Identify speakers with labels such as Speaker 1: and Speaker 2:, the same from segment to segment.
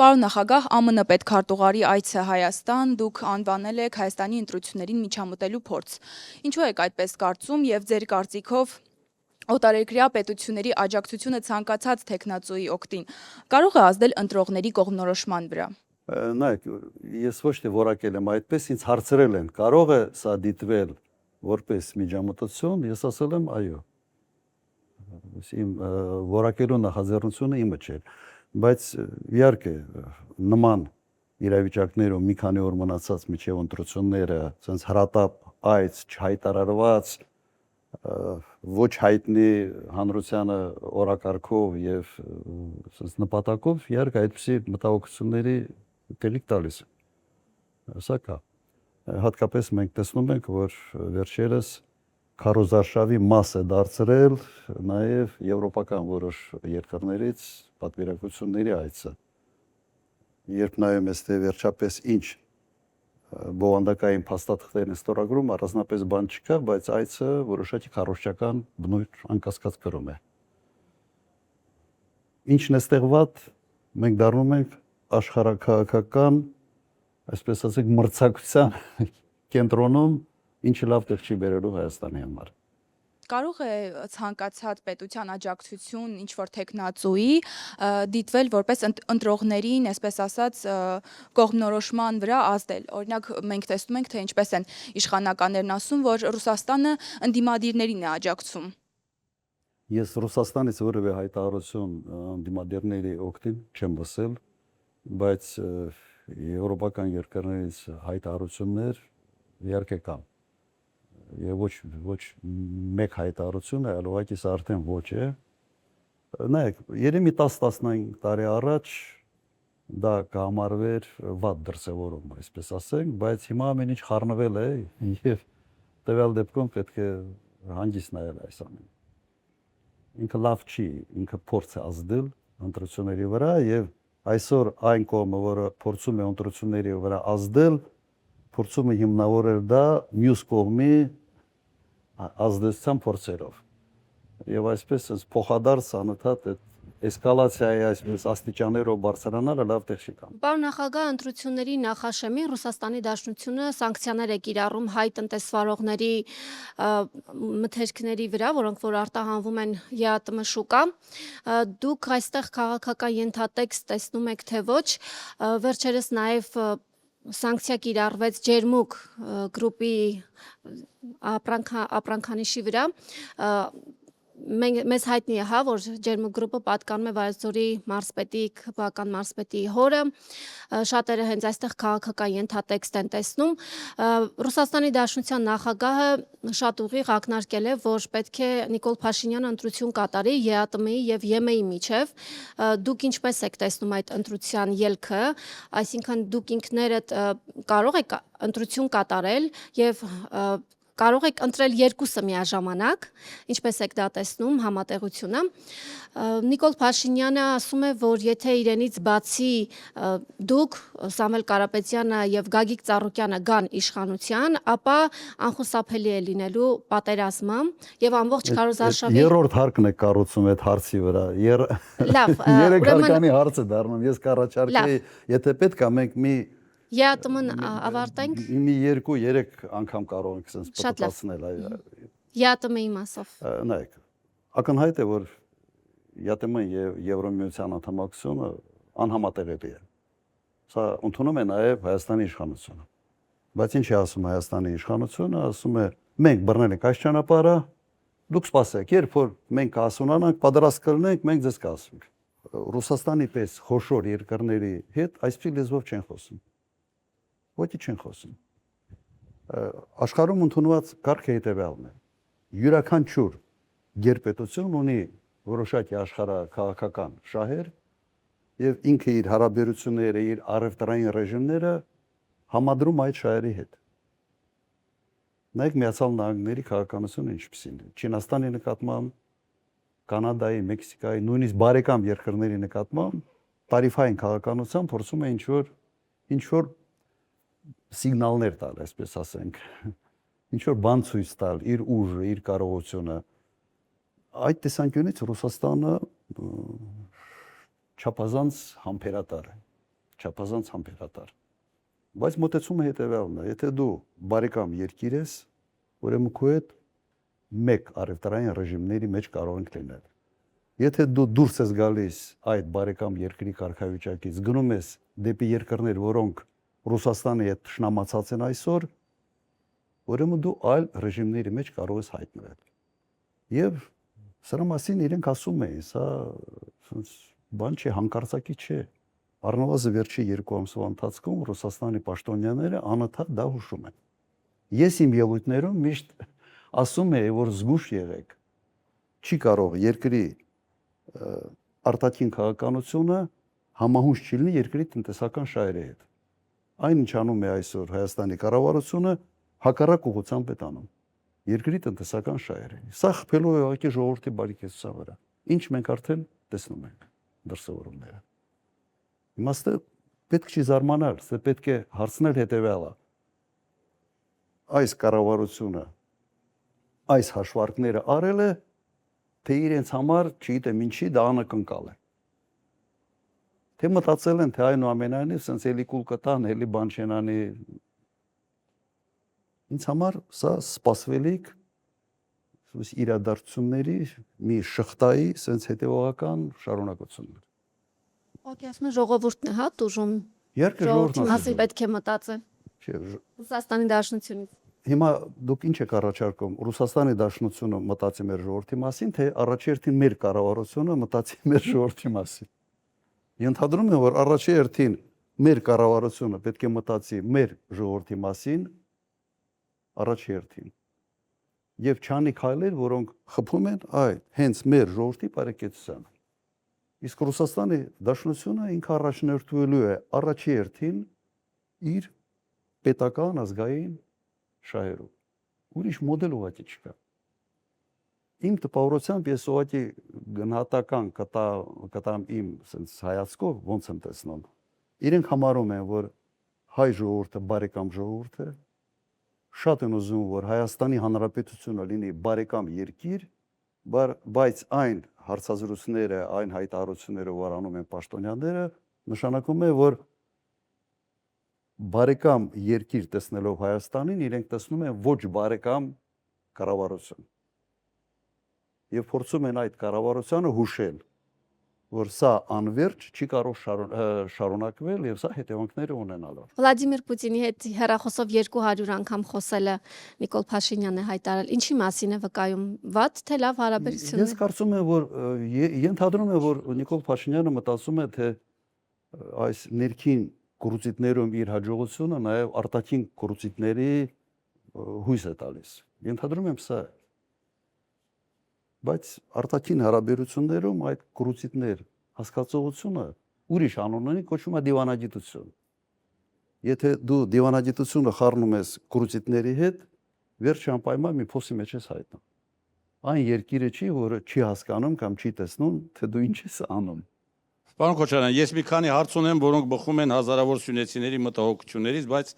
Speaker 1: Պարոն նախագահ, ԱՄՆ պետքարտուղարի այցը Հայաստան, դուք անվանել եք Հայաստանի ընտրություններին միջամտելու փորձ։ Ինչու եք այդպես կարծում եւ ձեր կարծիքով օտարերկրյա պետությունների աջակցությունը ցանկացած տեխնացուի օգտին կարող է ազդել ընտրողների կողմնորոշման վրա։
Speaker 2: Նայեք, ես ոչ թե որակել եմ այդպես, ինձ հարցրել են, կարող է սա դիտվել որպես միջամտություն, ես ասել եմ այո։ Իմ որակելու նախաձեռնությունը իմը չէր, բայց իհարկե նման իրավիճակներում մի քանի օր մնացած միջև ընտրությունները, ցենց հրատապ այց չհայտարարված ոչ հայտնի հանրությանը օրակարգով եւ ցենց նպատակով իհարկե այդպիսի մտահոգությունների տեղիք տալիս է։ Սա կա։ Հատկապես մենք տեսնում ենք, որ վերջերս քարոզարշավի մաս է դարձրել նաև եվրոպական որոշ երկրներից պատվիրակությունների այցը։ Երբ նայում ես թե վերջապես ինչ բովանդակային փաստաթղթեր են ստորագրում, առանձնապես բան չկա, բայց այցը որոշակի քարոզչական բնույթ անկասկած կրում է։ Ինչն է ստեղված, մենք դառնում ենք աշխարհաքաղաքական, այսպես ասենք, մրցակցության կենտրոնում, ինչը լավ տեղ չի բերելու Հայաստանի համար։
Speaker 1: Կարող է ցանկացած պետության աջակցություն ինչ-որ տեխնացուի դիտվել որպես ընտրողներին, այսպես ասած, կողմնորոշման վրա ազդել։ Օրինակ, մենք տեսնում ենք, թե ինչպես են իշխանականներն ասում, որ Ռուսաստանը ընդդիմադիրներին է աջակցում։
Speaker 2: Ես Ռուսաստանից որևէ հայտարարություն ընդդիմադիրների օգտին չեմ լսել, բայց եվրոպական երկրներից հայտարարություններ իհարկե կան։ Եվ ոչ մեկ հայտարարություն է, այլ ուղղակի սա արդեն ոչ է։ Նայեք, երևի 10-15 տարի առաջ դա կհամարվեր վատ դրսևորում, այսպես ասենք, բայց հիմա ամեն ինչ խառնվել է եւ տվյալ դեպքում պետք է հանգիստ նայել այս ամենին։ Ինքը լավ չի, ինքը փորձ է ազդել ընտրությունների վրա եւ այսօր այն կողմը, որը փորձում է ընտրությունների վրա ազդել, փորձում է հիմնավորել դա մյուս կողմի ազդեցության փորձերով։ Եվ այսպես փոխադարձ անընդհատ էսկալացիայի այսպես աստիճաններով բարձրանալը լավ տեղ չի կան։
Speaker 3: Պարոն նախագահ, ընտրությունների նախաշեմին Ռուսաստանի Դաշնությունը սանկցիաներ է կիրառում հայ տնտեսվարողների մթերքների վրա, որոնք որ արտահանվում են ԵԱՏՄ շուկա։ Դուք այստեղ քաղաքական ենթատեքստ տեսնում եք, թե ոչ։ Վերջերս նաև սանկցիա կիրառվեց Ջերմուկ գրուպի ապրանքանիշի վրա։ Մեզ հայտնի է, որ Ջերմուկ գրուպը պատկանում է Վայոց-Ձորի մարզպետի, քպական մարզպետի հորը, շատերը հենց այստեղ քաղաքական ենթատեքստ են տեսնում։ Ռուսաստանի Դաշնության նախագահը շատ ուղիղ ակնարկել է, որ պետք է Նիկոլ Փաշինյանը ընտրություն կատարի ԵԱՏՄ-ի եւ ԵՄ-ի միջև։ Դուք ինչպես եք տեսնում այդ ընտրության ելքը, այսինքն դուք ինքներդ կարող եք ընտրություն կատարել եւ կարող եք ընտրել երկուսը միաժամանակ, ինչպես եք դա տեսնում համատեղությունը։ Նիկոլ Փաշինյանը ասում է, որ եթե իրենից բացի դուք, Սամվել Կարապետյանը եւ Գագիկ Ծառուկյանը գան իշխանության, ապա անխուսափելի է լինելու պատերազմը եւ ամբողջ քարոզարշավի
Speaker 2: Երրորդ հարկն է կառուցում այդ հարցի վրա։
Speaker 3: Լավ,
Speaker 2: երեք հարկանի հարց է դառնում։ Ես կառաջարկեի, եթե պետք է մենք մի
Speaker 3: ԵԱՏՄ-ն ավարտենք։
Speaker 2: Մի 2-3 անգամ կարող ենք sense պատասխանել այ։
Speaker 3: ԵԱՏՄ-ի մասով։
Speaker 2: Նայեք, ակնհայտ է, որ ԵԱՏՄ-ը եւ Եվրոմիության անդամակցությունը անհամատեղելի է։ Սա ընդունում է նաեւ Հայաստանի իշխանությունը։ Բայց ինչ է ասում Հայաստանի իշխանությունը, ասում է մենք բռնել ենք այս ճանապարհը, դուք սպասեք, երբ որ մենք կհասունանանք, պատրաստ կլինենք, մենք ձեզ կասենք։ Ռուսաստանի պես խոշոր երկրների հետ այսպիսի լեզվով չեն խոսում։ Ոչինչ չեն խոսում։ Աշխարհում ընդունված կարգը հետևյալն է։ Յուրաքանչյուր գերպետություն ունի որոշակի աշխարհաքաղաքական շահեր եւ ինքը իր հարաբերությունները, իր առևտրային ռեժիմները համադրում այդ շահերի հետ։ Նայեք Միացյալ Նահանգների քաղաքականությունը ինչպիսին է։ Չինաստանի նկատմամբ, Կանադայի, Մեքսիկայի, նույնիսկ բարեկամ երկրների նկատմամբ տարիֆային քաղաքականությամբ փորձում է ինչ-որ սիգնալներ տալ, այսպես ասենք, ինչ-որ բան ցույց տալ, իր ուժը, իր կարողությունը։ Այդ տեսանկյունից Ռուսաստանը չափազանց համբերատար է։ չափազանց համբերատար։ Բայց մոտեցումը հետևյալն է, եթե դու բարեկամ երկիր ես, ուրեմն քո հետ մեկ առևտրային ռեժիմների մեջ կարող ենք լինել։ Եթե դու դուրս ես գալիս այդ բարեկամ երկրի կարգավիճակից, գնում ես դեպի երկրներ, որոնք Ռուսաստանի հետ ճշնամացած են այսօր, ուրեմն դու այլ ռեժիմների մեջ կարող ես հայտնվել։ Եվ սրա մասին իրենք ասում էին, սա բան չէ, հանկարծակի չէ։ Առնվազն վերջի 2 ամսվա ընթացքում Ռուսաստանի պաշտոնյաները անընդհատ դա հուշում են։ Ես իմ ելույթներում միշտ ասում եի, որ զգուշ եղեք։ Չի կարող երկրի արտաքին քաղաքականությունը համահունչ չի լինի երկրի տնտեսական շահերի հետ։ Այն ինչ անում է այսօր Հայաստանի կառավարությունը, հակառակ ուղղությամբ է տանում երկրի տնտեսական շահերը։ Սա խփելու է ուղղակի ժողովրդի բարեկեցության վրա։ Ինչ մենք արդեն տեսնում ենք դրսևորումները։ Իմաստը պետք չի զարմանալ, սա պետք է հարցնել հետևյալը։ Այս կառավարությունը այս հաշվարկները արել է, թե իրենց համար, չգիտեմ ինչի, դա անակնկալ է։ Թե մտածել են, թե այնուամենայնիվ սենց էլի կուլ կտան, էլի բան չեն անի։ Ինձ համար սա սպասվելիք իրադարձությունների մի շղթայի սենց հետևողական շարունակությունն է։
Speaker 3: Օքեյ, ասում են ժողովուրդն է, հա, տուժում։
Speaker 2: Երկրի
Speaker 3: Ժողովրդի
Speaker 2: ժողովուրդն
Speaker 3: մասին պետք է մտածել։
Speaker 2: Չէ,
Speaker 3: Ռուսաստանի Դաշնությունից։
Speaker 2: հիմա դուք ինչ եք առաջարկում, Ռուսաստանի Դաշնությունը մտածի մեր ժողովրդի մասին, թե առաջերտին մեր կառավարությունը մտածի մեր ժողովրդի մասին։ Ենթադրում եմ, որ առաջերտին մեր կառավարությունը պետք է մտածի մեր ժողովրդի մասին, առաջերտին։ Եվ չանի քայլեր, որոնք խփում են այդ հենց մեր ժողովրդի բարեկեցությանը։ Իսկ Ռուսաստանի Դաշնությունը ինքը առաջնորդվելու է առաջերտին իր պետական ազգային շահերով։ Ուրիշ մոդել ուղղակի չկա։ Իմ տպավորությամբ ես ուղղակի գնահատական կտամ իմ sense հայացքով ոնց եմ տեսնում։ Իրենք համարում են, որ հայ ժողովուրդը բարեկամ ժողովուրդ է, շատ են ուզում, որ Հայաստանի Հանրապետությունը լինի բարեկամ երկիր, բայց այն հարցազրույցները, այն հայտարարությունները, որ անում են պաշտոնյաները, նշանակում է, որ բարեկամ երկիր տեսնելով Հայաստանին, իրենք տեսնում են ոչ բարեկամ կառավարություն։ Եվ փորձում են այդ կառավարությանը հուշել, որ սա անվերջ չի կարող շարունակվել եւ սա հետևանքները ունենալու։
Speaker 3: Վլադիմիր Պուտինի հետ հեռախոսով 200 անգամ խոսելը Նիկոլ Փաշինյանը հայտարարել։ Ինչի մասին է վկայում, վատ թե լավ հարաբերություններ։
Speaker 2: Ես կարծում եմ, որ ենթադրում եմ, որ Նիկոլ Փաշինյանը մտածում է, թե այս ներքին կորուծիտներում իր հաջողությունը նաեւ արտաքին կորուծիտների հույս է տալիս։ Ենթադրում եմ սա։ Բայց արտաքին հարաբերություններում այդ կորուծիտներ հասկացողությունը ուրիշ անուն ունի, կոչվում է դիվանագիտություն։ Եթե դու դիվանագիտությունը խառնում ես կորուծիտների հետ, վերջի անպայման մի փոսի մեջ ես հայտնում։ Այն երկիրը չի, որը չի հասկանում կամ չի տեսնում, թե դու ինչ ես անում։
Speaker 4: Պարոն Քոչարյան, ես մի քանի հարց ունեմ, որոնք բխում են հազարավոր սյունեցիների մտահոգություններից, բայց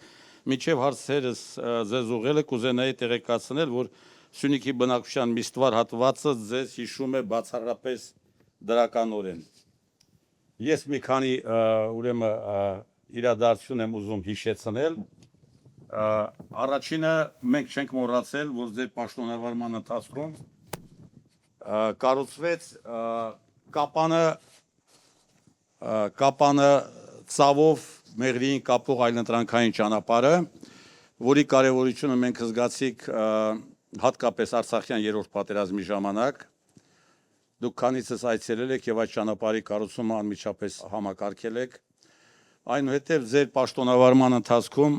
Speaker 4: մինչև հարցերս ձեզ ուղղելը կուզենայի տեղեկացնել, որ Սյունիքի բնակչության մի ստվար հատվածը ձեզ հիշում է բացառապես դրականորեն։ Ես մի քանի ուրեմն իրադարձություն եմ ուզում հիշեցնել։ Առաջինը մենք չենք մոռացել, որ ձեր պաշտոնավարման ընթացքում կառուցվեց Կապանը ծավով Մեղրիին կապող այլընտրանքային ճանապարհը, որի կարևորությունը մենք զգացիք հատկապես Արցախյան երրորդ պատերազմի ժամանակ։ Դուք քանիցս այցելել եք եւ այդ ճանապարհի կառուցումը անմիջապես համակարգել եք։ Այնուհետև ձեր պաշտոնավարման ընթացքում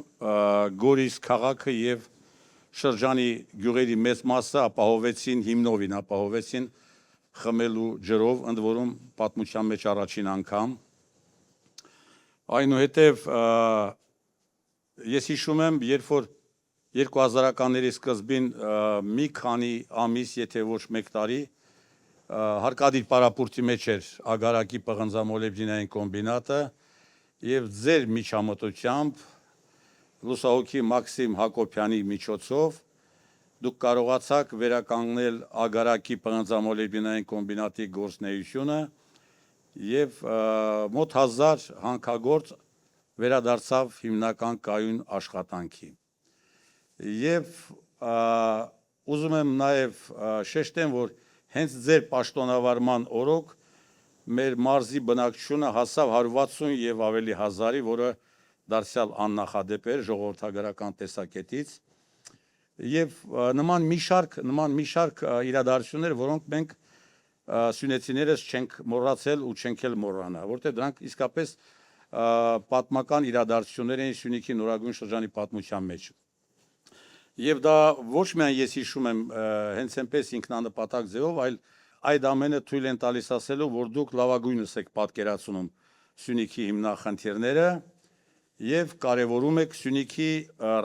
Speaker 4: Գորիս քաղաքը եւ շրջանի գյուղերի մեծ մասը ապահովեցին հիմնովին, ապահովեցին խմելու ջրով, ընդ որում պատմության մեջ առաջին անգամ։ Այնուհետև ես հիշում եմ, երբ որ 2000-ականների սկզբին մի քանի ամիս, եթե ոչ մեկ տարի, հարկադիր պարապուրտի մեջ էր Ագարակի պղնձամոլեբդինային կոմբինատը եւ ձեր միջամտությամբ լուսահոգի Մաքսիմ Հակոբյանի միջոցով դուք կարողացաք վերականգնել Ագարակի պղնձամոլեբդինային կոմբինատի գործունեությունը եւ մոտ 1000 հանքագործ վերադարձավ հիմնական կայուն աշխատանքի։ Եվ ուզում եմ նաև շեշտեմ, որ հենց ձեր պաշտոնավարման օրոք մեր մարզի բնակչությունը հասավ 160 եւ ավելի հազարի, որը դարձյալ աննախադեպ էր ժողովրդագրական տեսակետից։ Եվ նման մի շարք իրադարձություններ, որոնք մենք սյունեցիներս չենք մոռացել ու չենք էլ մոռանա, որտեղ դրանք իսկապես պատմական իրադարձություններ են Սյունիքի նորագույն շրջանի պատմության մեջ։ Եվ դա ոչ միայն ես հիշում եմ հենց այնպես ինքնանպատակ ձևով, այլ այդ ամենը թույլ են տալիս ասելու, որ դուք լավագույնս եք պատկերացնում Սյունիքի հիմնախնդիրները եւ կարեւորում եք Սյունիքի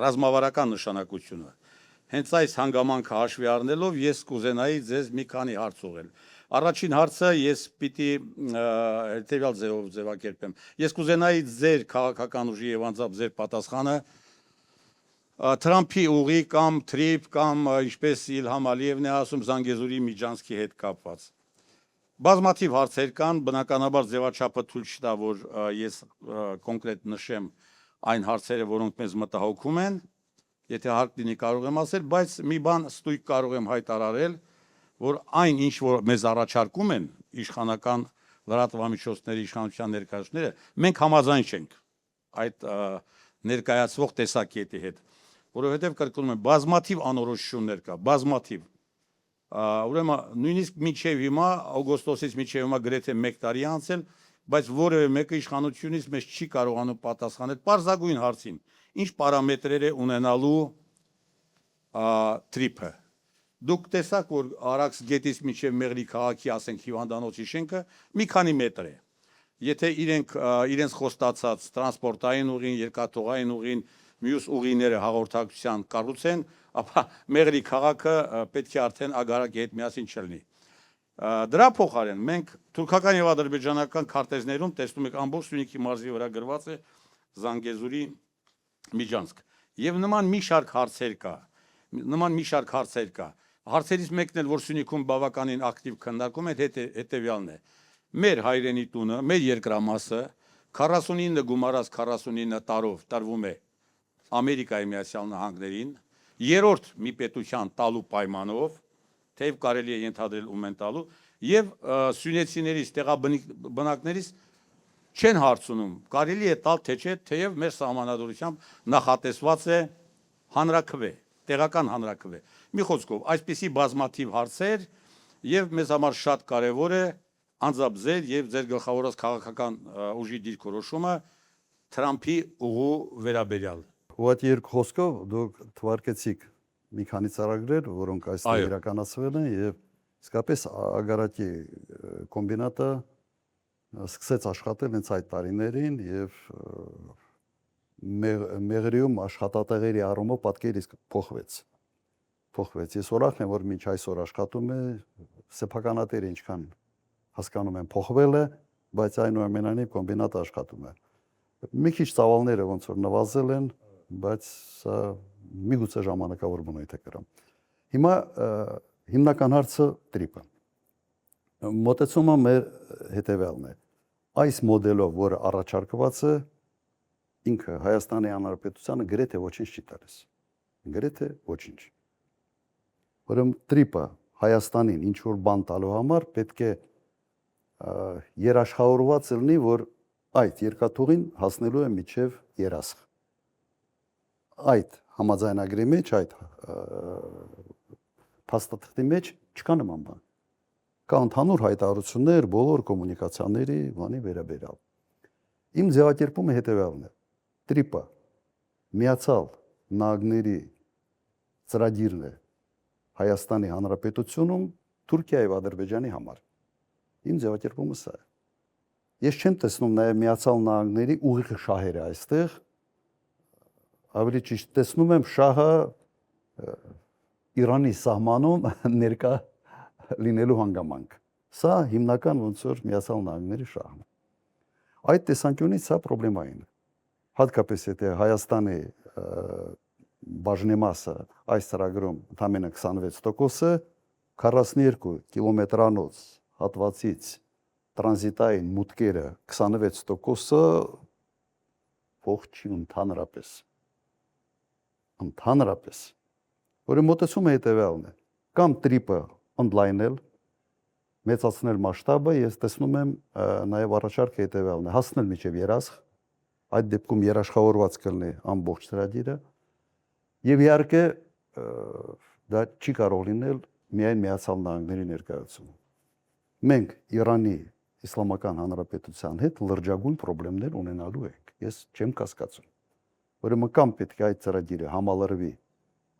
Speaker 4: ռազմավարական նշանակությունը։ Հենց այս հանգամանքը հաշվի առնելով ես կուզենայի ձեզ մի քանի հարց ուղղել։ Առաջին հարցը ես պիտի հետեւյալ ձևով ձևակերպեմ։ Ես կուզենայի ձեր քաղաքական ուժի եւ անձամբ ձեր պատասխանը Թրամփի ուղի կամ թրիփ կամ ինչպես Իլհամ Ալիևն է ասում Զանգեզուրի Միջանցքի հետ կապված։ Բազմաթիվ հարցեր կան, բնականաբար ձևաչափը թույլ չտա, որ ես կոնկրետ նշեմ այն հարցերը, որոնք մեզ մտահոգում են, եթե հարկ լինի կարող եմ ասել, բայց մի բան ստույգ կարող եմ հայտարարել, որ այն ինչ որ մեզ առաջարկում են իշխանական լրատվամիջոցների իշխանության ներկայացուցիչները, մենք համաձայն չենք այդ ներկայացվող տեսակետի հետ, որովհետև կրկնում եմ, բազմաթիվ անորոշություններ կա, բազմաթիվ։ Ուրեմն նույնիսկ մինչև հիմա օգոստոսից մինչև հիմա գրեթե 1 տարի անցել, բայց որևէ մեկը իշխանությունից մեզ չի կարողանում պատասխանել պարզագույն հարցին, ինչ պարամետրեր է ունենալու թրիփը։ Դուք տեսաք, որ Արաքս գետից մինչև Մեղրի քաղաքի, ասենք հիվանդանոցի շենքը մի քանի մետր է։ Եթե իրենց խոստացած տրանսպորտային ուղին, երկաթուղային ուղին, մյուս ուղիները հաղորդակցության կառուցեն, ապա Մեղրի քաղաքը պետք է արդեն Ագարակի հետ միասին չլինի։ Դրա փոխարեն մենք թուրքական եւ ադրբեջանական քարտեզներում տեսնում ենք ամբողջ Սյունիքի մարզի վրա գրված է Զանգեզուրի Միջանցք։ Եվ նման մի շարք հարցեր կա։ Հարցերից մեկն էլ, որ Սյունիքում բավականին ակտիվ քննարկում են, հետեւյալն է։ Մեր հայրենի տունը, մեր երկրամասը 49 գումարած 49 տարով տրվում է Ամերիկայի Միացյալ Նահանգներին, երրորդ մի պետության տալու պայմանով, թեև կարելի է ենթադրել ում են տալու, եւ սյունեցիներից, տեղաբնակներից չեն հարցնում, կարելի է տալ թե չէ, թեև մեր սահմանադրությամբ նախատեսված է հանրաքվե, տեղական հանրաքվե։ Մի խոսքով, այսպիսի բազմաթիվ հարցեր եւ մեզ համար շատ կարեւոր է անձամբ ձեր եւ ձեր գլխավորած քաղաքական ուժի դիրքորոշումը Թրամփի ուղու վերաբերյալ։
Speaker 2: Ուղղակի երկու խոսքով դուք թվարկեցիք մի քանի ծրագրեր, որոնք այստեղ իրականացվել են եւ իսկապես Ագարակի կոմբինատը սկսեց աշխատել հենց այդ տարիներին եւ Մեղրիում աշխատատեղերի առումով պատկերը իսկ փոխվեց։ Ես ուրախ եմ, որ մինչ այսօր աշխատում է, սեփականատերը ինչքան հասկանում եմ փոխվել է, բայց այնուամենայնիվ կոմբինատը աշխատում է։ Մի քիչ ծավալները ոնց որ նվազել են, բայց սա միգուցե ժամանակավոր բնույթ է կրում։ Հիմա հիմնական հարցը տրիպը։ Մոտեցումը մեր հետևյալն է։ Այս մոդելով, որը առաջարկված է, ինքը Հայաստանի Հանրապետությանը գրեթե ոչինչ չի տալիս։ Գրեթե ոչինչ։ Ուրեմն տրիպը Հայաստանին ինչ որ բան տալու համար պետք է երաշխավորված լինի, որ այդ երկաթուղին հասնելու է մինչև Երասխ։ Այդ համաձայնագրի մեջ, այդ փաստաթղթի մեջ չկա նման բան։ Կա ընդհանուր հայտարարություններ բոլոր կոմունիկացիաների բանի վերաբերյալ։ Իմ ձևակերպումը հետևյալն է։ Տրիպը Միացյալ Նահանգների ծրագիրն է Հայաստանի Հանրապետությունում Թուրքիայի եւ Ադրբեջանի համար։ Իմ ձևակերպումը սա է։ Ես չեմ տեսնում նաեւ Միացյալ Նահանգների ուղիղ շահերը այստեղ, ավելի ճիշտ տեսնում եմ շահը Իրանի սահմանում ներկա լինելու հանգամանք։ Սա հիմնական ոնց որ Միացյալ Նահանգների շահն է։ Այդ տեսանկյունից սա պրոբլեմային է։ Հատկապես եթե Հայաստանի բաժնեմասը այս ծրագրում ընդամենը 26%-ը 42 կիլոմետրանոց հատվածից տրանզիտային մուտքերը 26%-ը փող չի ընդհանրապես։ Ընդհանրապես։ Որը մոտեցումը հետևյալն է։ Կամ տրիպը ընդլայնել, մեծացնել մասշտաբը, ես տեսնում եմ նաև առաջարկը հետևյալն է, հասնել մինչև երասխ, այդ դեպքում երաշխավորված կլինի ամբողջ ծրագիրը, եւ իհարկե դա չի կարող լինել միայն Միացյալ Նահանգների ներկայացումը։ Մենք Իրանի Իսլամական Հանրապետության հետ լրջագույն խնդիրներ ունենալու ենք։ Ես չեմ կասկածում։ Ուրեմն կամ պետք է այդ ծրագիրը համալրվի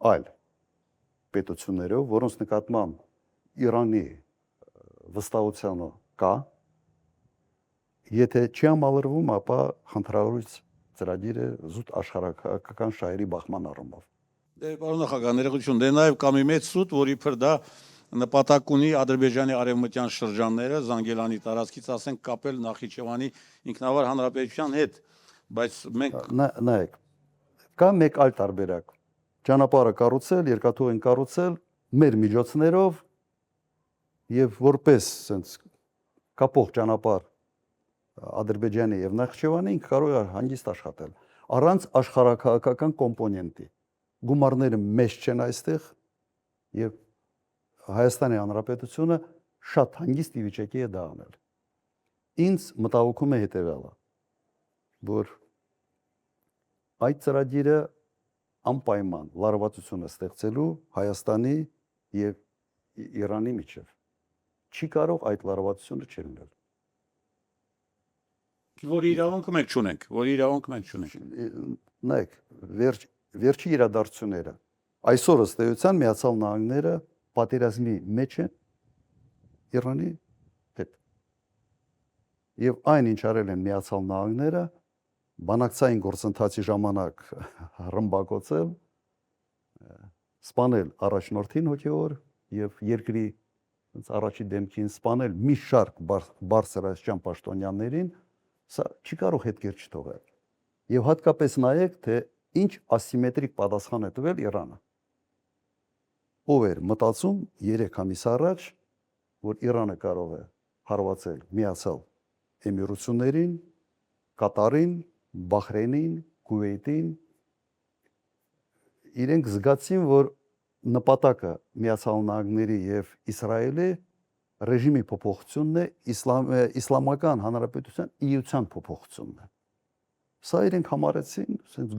Speaker 2: այլ պետություններով, որոնց նկատմամբ Իրանի վստահությունը կա, եթե չի համալրվում, ապա խնդրալուց ծրագիրը զուտ աշխարհական շահերի բախման առումով։
Speaker 4: Դե պարոն նախագահ, ներողություն, դե նաև կա մի մեծ սուտ, որի փր դա նպատակ ունի Ադրբեջանի արևմտյան շրջանները Զանգելանի տարածքից ասենք կապել Նախիջևանի ինքնավար հանրապետության հետ, բայց մենք
Speaker 2: նայեք, կա մեկ այլ տարբերակ։ Ճանապարհը կառուցել, երկաթուղ են կառուցել մեր միջոցներով եւ որպես sense կապող ճանապարհ Ադրբեջանի եւ Նախիջևանի կարող է հանգիստ աշխատել առանց աշխարհակահաղական կոմպոնենտի։ Գումարները մեծ չեն այստեղ եւ Հայաստանի Հանրապետությունը շատ հանգիստ ի վիճակի է դա անել։ Ինձ մտահոգում է հետեւյալը, որ այդ ծրագիրը անպայման լարվածություն է ստեղծելու Հայաստանի եւ Իրանի միջև։ Չի կարող այդ լարվածությունը չլինել։
Speaker 4: որ իրավունք մենք չունենք։
Speaker 2: Նայեք, վերջի իրադարձությունները այսօր ըստ էության Միացյալ Նահանգները պատերազմի մեջ են Իրանի հետ։ Եվ այն ինչ արել են Միացյալ Նահանգները բանակցային գործընթացի ժամանակ ռմբակոծել, սպանել առաջնորդին հոգևոր եւ երկրի առաջի դեմքին սպանել մի շարք բարձրաստիճան պաշտոնյաներին, սա չի կարող հետքեր չթողել։ Եվ հատկապես նայեք, թե ինչ ասիմետրիկ պատասխան է տվել Իրանը։ Ով էր մտածում 3 ամիս առաջ, որ Իրանը կարող է հարվածել Միացյալ Էմիրություններին, Կատարին, Բահրեյնին, Քուվեյթին, իրենք զգացին, որ նպատակը Միացյալ Նահանգների եւ Իսրայելի ռեժիմի փոփոխությունն է, իսլամական հանրապետության իության փոփոխությունն է։ Սա իրենք համարեցին ասենց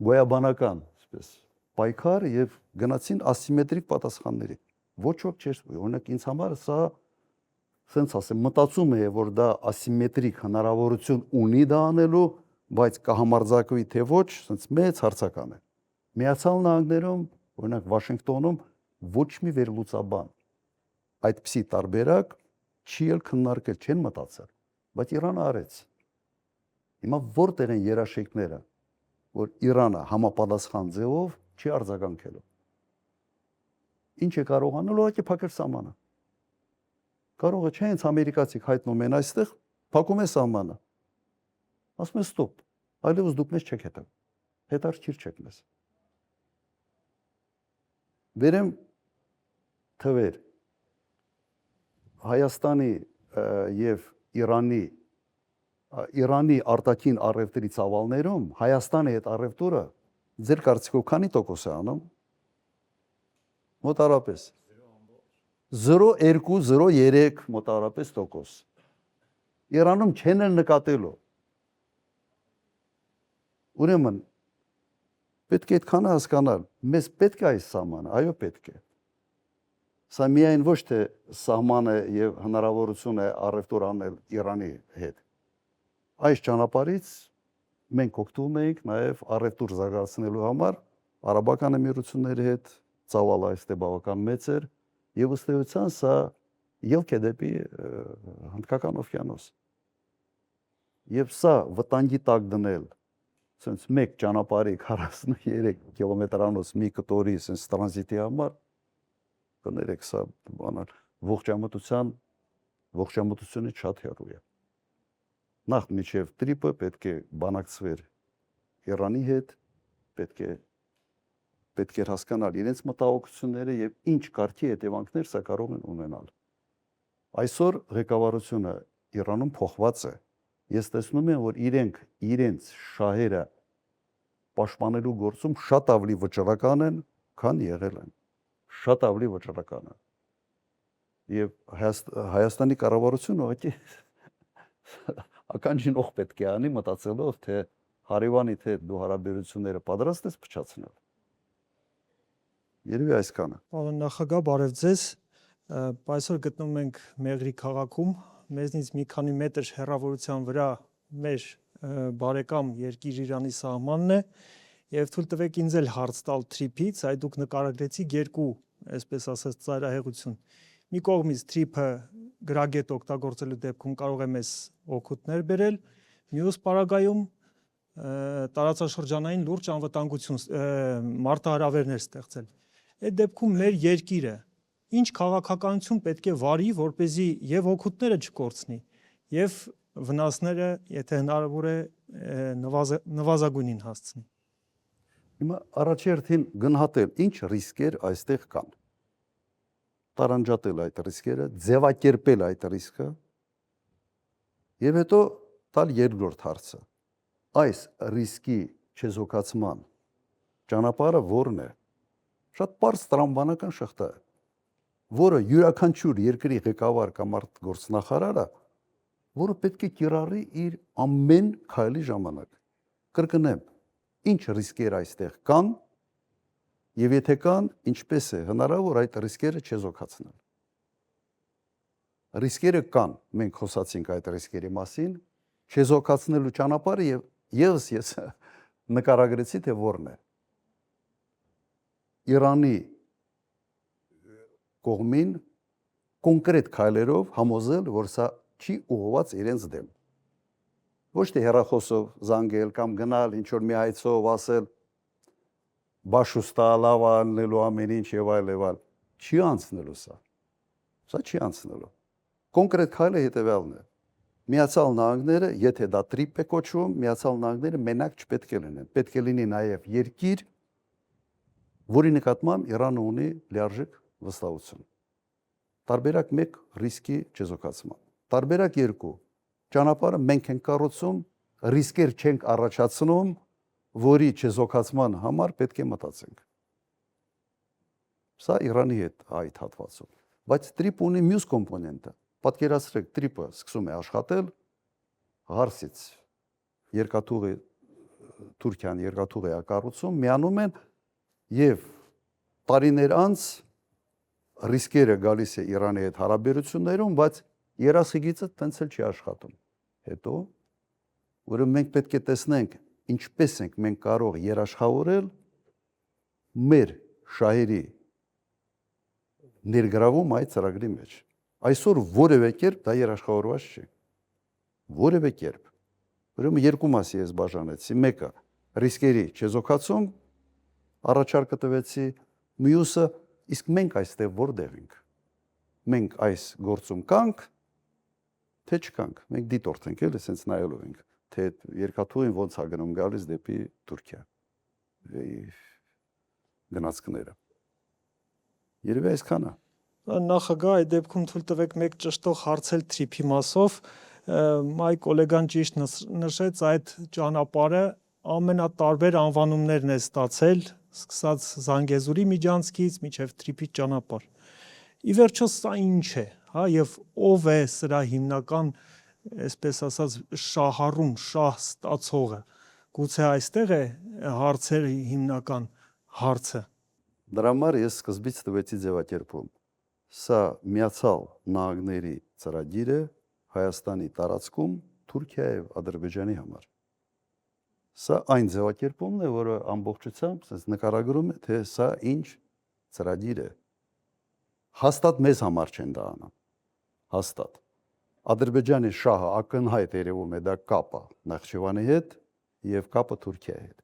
Speaker 2: գոյաբանական, այսպես պայքար եւ գնացին ասիմետրիկ պատասխանների։ Ոչ ոք չէր, օրինակ ինձ համար սա ասենց ասեմ, մտածում է, որ դա ասիմետրիկ հնարավորություն ունի դա անելու, բայց կհամարձակվի թե ոչ, ասենց մեծ հարցական է։ Միացյալ Նահանգներում, օրինակ Վաշինգտոնում ոչ մի վերլուծաբան այդպիսի տարբերակ չի էլ քննարկել, չեն մտածել, բայց Իրանը արեց։ Հիմա որտեղ են երաշխիքները, որ Իրանը համապատասխան ձևով չի արձագանքելու։ Ինչ է կարող անել, ուղղակի փակել սահմանը։ Կարող է չէ, հենց ամերիկացիք հայտնում են այստեղ, փակում է սահմանը։ Ասում են ստոպ, այլևս դուք մեզ չեք հետը։ Հետաքրքիր չեք մեզ։ Վերեմ թվեր Հայաստանի եւ Իրանի արտաքին առևտրի ծավալներում Հայաստանի հետ առևտուրը ձեր կարծիքով քանի տոկոս է անում։ Մոտարապես 0.2-0.3 մոտարապես տոկոս։ Իրանում չեն էլ նկատելու։ Ուրեմն պետք է այդքանը հասկանալ, մեզ պետք է այս սահմանը, այո պետք է։ Սա միայն ոչ թե սահմանը եւ հնարավորություն է առևտուր անել Իրանի հետ։ Այս ճանապարհից մենք օգտվում ենք նաեւ առևտուր զարգացնելու համար Արաբական Էմիրությունների հետ, ծավալը այստեղ բավական մեծ էր եւ ըստ էության սա ելք է դեպի Հնդկական օվկիանոս։ Եվ սա վտանգի տակ դնել, ասենց մեկ ճանապարհի 43 կիլոմետրանոց մի կտորի ասենց տրանզիտի համար կներեք, սա բանալ ողջամտությունը շատ հեռու է։ Նախ միջև տրիպը պետք է բանակցվեր Իրանի հետ, պետք է հասկանալ իրենց մտահոգությունները եւ ինչ կարգի հետևանքներ սա կարող են ունենալ։ Այսօր ղեկավարությունը Իրանում փոխված է ես տեսնում եմ, որ իրենց շահերը պաշտպանելու գործում շատ ավելի վճռական են, քան եղել են։ Շատ ավելի վճռական են։ Եվ Հայաստանի կառավարությունը ուղղակի ականջին օղ պետք է անի մտածելով, թե հարևանի թե դու հարաբերությունները պատրաստ ես փչացնել։ Երևի այսքանը։
Speaker 5: Պարոն նախագահ, բարև ձեզ։ Այսօր գտնվում ենք Մեղրի քաղաքում, մեզնից մի քանի մետր հեռավորության վրա մեր բարեկամ երկիր Իրանի սահմանն է, եւ թույլ տվեք ինձ էլ հարց տալ թրիփից, այ դուք նկարագրեցիք երկու, այսպես ասած, ծայրահեղություն։ Մի կողմից թրիփը գրագետ օգտագործելու դեպքում կարող է մեզ օգուտներ բերել, մյուս պարագայում տարածաշրջանային լուրջ անվտանգություն մարտահրավերներ ստեղծել։ Այդ դեպքում մեր երկիրը ինչ քաղաքականություն պետք է վարի, որպեսզի եւ օգուտները չկորցնի, եւ վնասները, եթե հնարավոր է, նվազագույնին հասցնի։
Speaker 2: Հիմա առաջերտին գնահատել ինչ ռիսկեր այստեղ կան։ Տարանջատել այդ ռիսկերը, ձևակերպել այդ ռիսկը եւ հետո տալ երկրորդ հարցը։ Այս ռիսկի չեզոքացման ճանապարհը ո՞րն է։ Շատ པարզ տրամաբանական շղթա է, որը յուրաքանչյուր երկրի ղեկավար կամ արտգործնախարարը, որը պետք է կիրառի իր ամեն քայլի ժամանակ։ Կրկնեմ, ինչ ռիսկեր այստեղ կան եւ եթե կան, ինչպես է հնարավոր այդ ռիսկերը չեզոքացնել։ Ռիսկերը կան, մենք խոսացինք այդ ռիսկերի մասին, չեզոքացնելու ճանապարհը եւ ես նկարագրեցի, թե ո՞րն է։ Իրանի կողմին կոնկրետ քայլերով համոզել, որ սա չի ուղղված իրենց դեմ։ Ոչ թե հեռախոսով զանգել կամ գնալ ինչ որ մի հայցով ասել բաշուստա լավ անելու ամեն ինչ եւ այլ եւ այլ։ Չի անցնելու սա։ Սա չի անցնելու։ Կոնկրետ քայլը հետեւյալն է։ Միացյալ Նահանգները, եթե դա տրիպ է կոչվում, Միացյալ Նահանգները մենակ չպետք է լինեն։ Պետք է լինի նաեւ երկիր, որի նկատմամբ Իրանը ունի լիարժեք վստահություն։ Տարբերակ 1 ռիսկի չեզոքացման։ Տարբերակ 2 ճանապարհը մենք ենք կառուցում, ռիսկեր չենք առաջացնում, որի չեզոքացման համար պետք է մտածենք։ Սա Իրանի հետ այդ հատվածում։ Բայց տրիպ ունի մյուս կոմպոնենտը։ Պատկերացրեք, տրիպը սկսում է աշխատել Ղարսից երկաթուղի Թուրքիան երկաթուղի է կառուցում, միանում են եւ տարիներ անց ռիսկերը գալիս է Իրանի հետ հարաբերություններում, բայց երասիգիծը տենց էլ չի աշխատում։ Հետո ուրեմն մենք պետք է տեսնենք ինչպես ենք մենք կարող երաշխավորել մեր շահերի ներգրավում այդ ծրագրի մեջ։ Այսօր որևէ կերպ դա երաշխավորված չի։ Որևէ կերպ։ Ուրեմն երկու մասի ես բաժանեցի։ Մեկը ռիսկերի չեզոքացում, առաջարկը տվեցի, մյուսը իսկ մենք այստեղ որտեղ ենք։ Մենք այս գործում կանք, թե չկանք։ Մենք դիտորդ ենք, էլի, սենց նայելով ենք, թե երկաթուղին ոնց է գնում գալիս դեպի Թուրքիա։ Գնացքները։ Երևի այսքանը։
Speaker 5: Նախագահ, այդ դեպքում թույլ տվեք մեկ ճշտող հարցել թրիփի մասով, այ գոլեգան ճիշտ նշեց, այդ ճանապարհը ամենատարբեր անվանումներն է ստացել, սկսած Զանգեզուրի միջանցքից մինչև թրիփի ճանապարհ։ Ի վերջո սա ինչ է, հա, եւ ով է սրա հիմնական, այսպես ասած, շահառուն, շահ ստացողը։ Գուցե այստեղ է հարցերի հիմնական հարցը։
Speaker 2: Դրա համար ես սկզբից տվեցի ձևակերպում։ Սա Միացյալ Նահանգների ծրագիր է Հայաստանի տարածքում Թուրքիա եւ Ադրբեջանի համար։ Սա այն ձևակերպումն է, որը ամբողջությամբ ասես նկարագրում է, թե սա ինչ ծրագիր է։ Հաստատ մեզ համար չեն դա անում։ Հաստատ։ Ադրբեջանի շահը ակնհայտ երևում է դա կապը Նախճիվանի հետ եւ կապը Թուրքիայի հետ։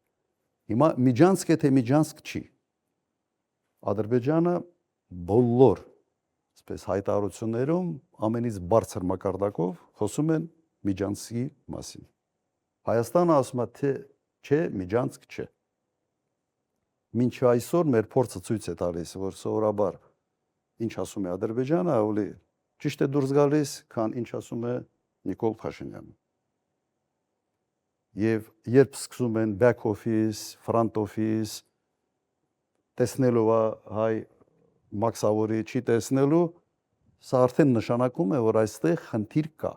Speaker 2: Հիմա Միջանցք է թե Միջանցք չի։ Ադրբեջանը բոլոր այսպես հայտարարություններում ամենից բարձր մակարդակով խոսում են Միջանցքի մասին։ Հայաստանը ասում է թե չէ, Միջանցք չէ։ Մինչ այսօր մեր փորձը ցույց է տալիս, որ սովորաբար ինչ ասում է Ադրբեջանը, ավելի ճիշտ է դուրս գալիս, քան ինչ ասում է Նիկոլ Փաշինյանը։ եւ երբ սկսում են back office, front office տեսնելու հայ մաքսավորի չի տեսնելու, սա արդեն նշանակում է, որ այստեղ խնդիր կա։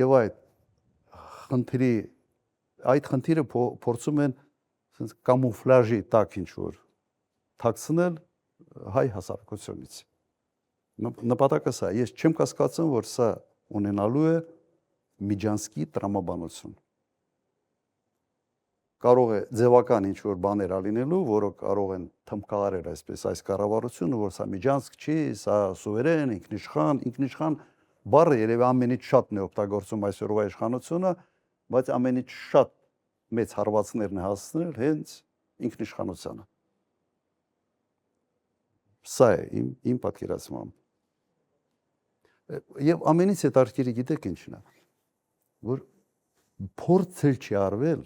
Speaker 2: Եվ այդ խնդիրը փորձում են ասենց կամուֆլաժի տակ ինչ որ թաքցնել հայ հասարակությունից։ Նպատակը սա, ես չեմ կասկածում, որ սա ունենալու է միջանցքի տրամաբանություն։ Կարող է ձևական ինչ որ բաներ ալինելու, որը կարող են թմքարել այսպես այս կառավարությունը, որ սա միջանցք չի, սա սուվերեն, ինքնիշխան բառը երևի ամենից շատն է օգտագործում այսօրվա իշխանությունը, բայց ամենից շատ մեծ հարվածներն է հասցնել հենց ինքնիշխանությանը։ Սա է իմ պատկերացմամբ։ Եվ ամենից հետաքրքիրը գիտեք ինչն է, որ փորձել չի արվել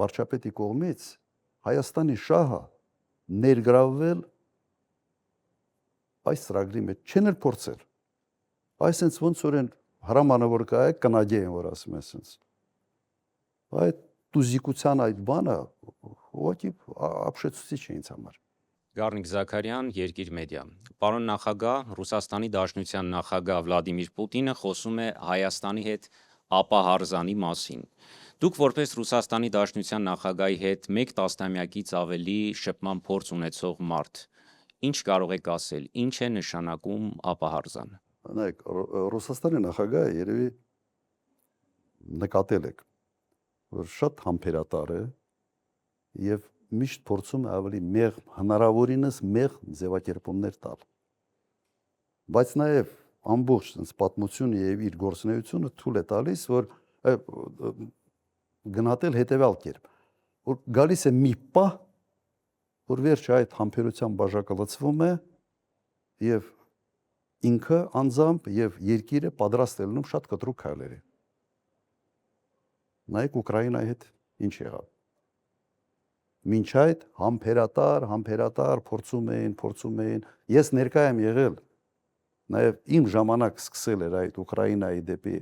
Speaker 2: վարչապետի կողմից Հայաստանի շահը ներգրավվել այս ծրագրի մեջ, չեն էլ փորձել։ Այսինքն ոնց որ են հրամանը որ կա է կնադի են որ ասում են ասենց։ Այդ տուզիկության այդ բանը ուղղակի ապշեցուցիչ է ինձ համար։
Speaker 6: Գառնիկ Զաքարյան, Երկիր մեդիա։ Պարոն նախագահ, Ռուսաստանի Դաշնության նախագահ Վլադիմիր Պուտինը խոսում է Հայաստանի հետ ապահարզանի մասին։ Դուք որպես Ռուսաստանի Դաշնության նախագահի հետ 1 տասնամյակից ավելի շփման փորձ ունեցող մարդ, ինչ կարող եք ասել, ինչ է նշանակում ապահարզան։
Speaker 2: Նայեք, Ռուսաստանի նախագահը երևի նկատել եք, որ շատ համբերատար է եւ միշտ փորձում է ավելի մեղմ, հնարավորինս մեղմ ձևակերպումներ տալ։ Բայց նաեւ ամբողջ sense պատմությունը եւ իր գործունեությունը թույլ է տալիս, որ գնահատել հետեւյալ կերպ, որ գալիս է մի պահ, որ վերջը այդ համբերության բաժակը լցվում է եւ ինքը անձամբ եւ երկիրը պատրաստ է լինում շատ կտրուկ քայլերի։ Նայեք Ուկրաինայի հետ ինչ եղավ։ Մինչ այդ համբերատար փորձում էին, ես ներկայ եմ եղել, նաեւ իմ ժամանակ սկսել էր այդ Ուկրաինայի դեպի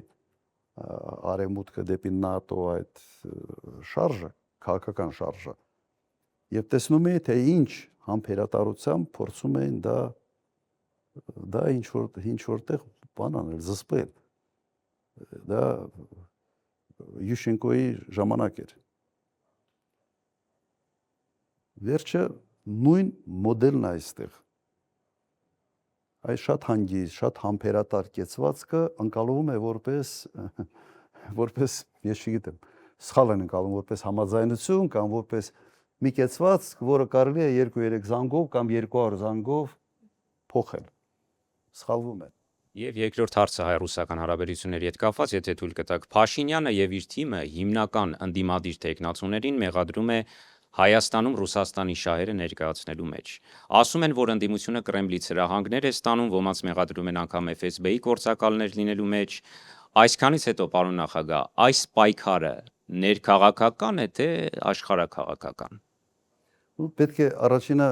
Speaker 2: արևմուտքը դեպի ՆԱՏՕ այդ շարժը, քաղաքական շարժը։ Եվ տեսնում էի, թե ինչ համբերատարությամբ փորձում էին դա ինչ որտեղ բան անել, զսպել։ Դա Յուշենկոյի ժամանակ էր։ Վերջը նույն մոդելն է այստեղ։ Այս շատ հանգիստ, շատ համբերատար կեցվածքը ընկալվում է որպես, ես չգիտեմ, սխալ են ընկալում որպես համաձայնություն կամ որպես մի կեցվածք, որը կարելի է 2-3 զանգով կամ 200 զանգով փոխել։ Սխալվում է։
Speaker 6: Եվ երկրորդ հարցը հայ-ռուսական հարաբերությունների հետ կապված, եթե թույլ կտաք, Փաշինյանը եւ իր թիմը հիմնական ընդդիմադիր տեխնացուներին մեղադրում է Հայաստանում Ռուսաստանի շահերը ներկայացնելու մեջ։ Ասում են, որ ընդդիմությունը Կրեմլից հրահանգներ է ստանում, ոմանց մեղադրում են անգամ FSB-ի գործակալներ լինելու մեջ։ Այսքանից հետո, պարոն նախագահ, այս պայքարը ներքաղաքական է, թե աշխարհաքաղաքական։
Speaker 2: Պետք է առաջինը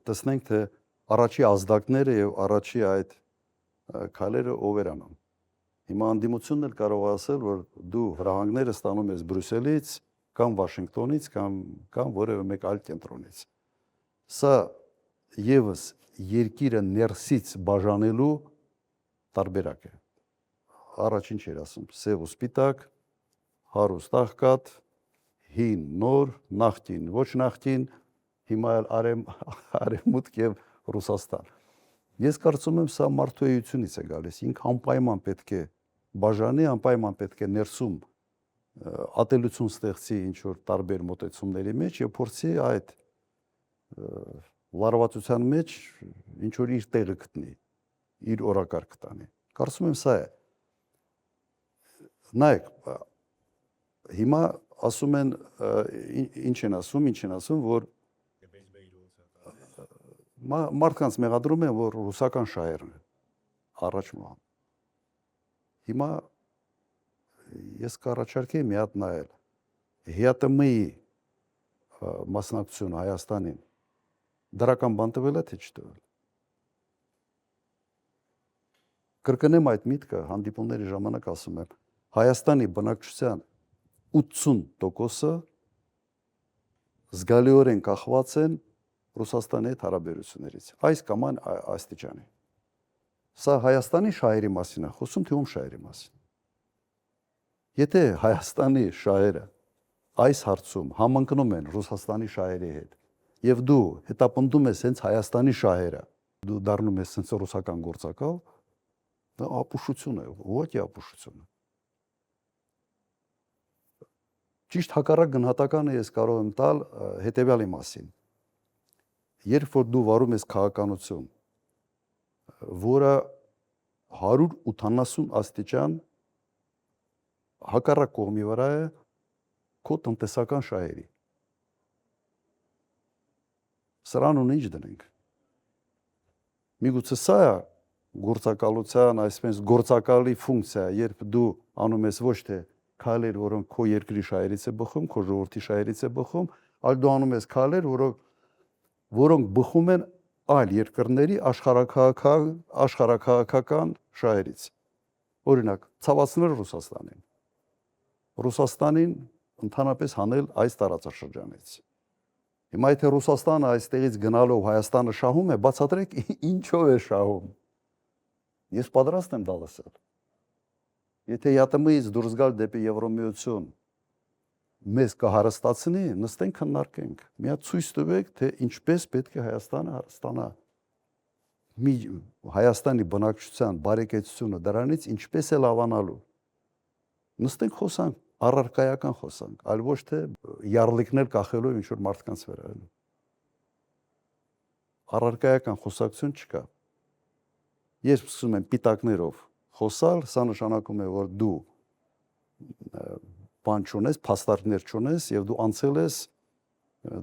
Speaker 2: տեսնենք, թե առաջի ազդակները եւ առաջի այդ քայլերը ով էր անում։ Հիմա ընդդիմությունն էլ կարող է ասել, որ դու հրահանգները ստանում ես Բրյուսելից կամ Վաշինգտոնից կամ որևէ մեկ այլ կենտրոնից։ Սա եւս երկիրը ներսից բաժանելու տարբերակ է։ Առաջին չէր ասում սև ու սպիտակ, հարուստ աղքատ, հին նոր, նախկին, ոչ նախկին, հիմա արևմուտք եւ Ռուսաստան։ Ես կարծում եմ սա մարդու էությունից է գալիս, ինքը անպայման պետք է բաժանի, անպայման պետք է ներսում ատելություն ստեղծի ինչ որ տարբեր մոտեցումների մեջ եւ փորձի այդ լարվածության մեջ ինչ որ իր տեղը գտնի, իր օրակարգ տանի։ Կարծում եմ սա է։ Նայեք, հիմա ասում են ինչ են ասում, որ մարդկանց մեղադրում են, որ ռուսական շահերն են առաջ մահ։ Հիմա ես կառաջարկեի մի հատ նայել ՀԱՏՄ-ի մասնակցությունը Հայաստանին դրական բան տվել է թե չտվել։ Կրկնեմ այդ միտքը հանդիպումների ժամանակ ասում եմ, Հայաստանի բնակչության 80%-ը զգալիորեն կախված են Ռուսաստանի հետ հարաբերություններից։ Այս կամ այն աստիճանի։ Սա Հայաստանի շահերի մասին է խոսում, թե ում շահերի մասին։ Եթե Հայաստանի շահերը այս հարցում համընկնում են Ռուսաստանի շահերի հետ, եւ դու հետապնդում ես հենց Հայաստանի շահերը, դու դառնում ես հենց ռուսական գործակալ, դա ապուշություն է, ոչ ապուշություն է։ Ճիշտ հակառակ գնահատականը ես կարող եմ տալ հետևյալի մասին։ Երբ որ դու վարում ես քաղաքականություն, որը 180 աստիճան հակառակ կողմի վրա է քո տնտեսական շահերի։ Սրան ու ինչ դնենք։ Միգուցե սա է գործակալության, այսպես գործակալի ֆունկցիա, երբ դու անում ես ոչ թե քայլեր, որոնք քո երկրի շահերից է բխում, քո ժողովրդի շահերից է բխում, այլ դու անում ես քայլեր, որոնք բխում են այլ երկրների աշխարհաքաղաքական շահերից։ Օրինակ, ցավացնել Ռուսաստանին։ Ռուսաստանին ընդհանրապես հանել այս տարածաշրջանից։ Հիմա եթե Ռուսաստանը այստեղից գնալով Հայաստանը շահում է, բացատրեք ինչով է շահում։ Ես պատրաստ եմ դա լսել։ Եթե ԵԱՏՄ-ից դուրս գալ դեպի Եվրոմիություն մեզ կհարստացնի, նստենք քննարկենք։ Միա ցույց տվեք, թե ինչպես պետք է Հայաստանը հարստանա։ Հայաստանի բնակչության բարեկեցությունը դրանից ինչպես է լավանալու։ Նստենք խոսանք, առարկայական խոսանք, այլ ոչ թե յառլիկներ կախելով ինչ որ մարդկանց վրա։ Առարկայական խոսակցություն չկա։ Երբ սկսում են պիտակներով խոսալ, սա նշանակում է, որ դու բան չունես, փաստարկներ չունես եւ դու անցել ես,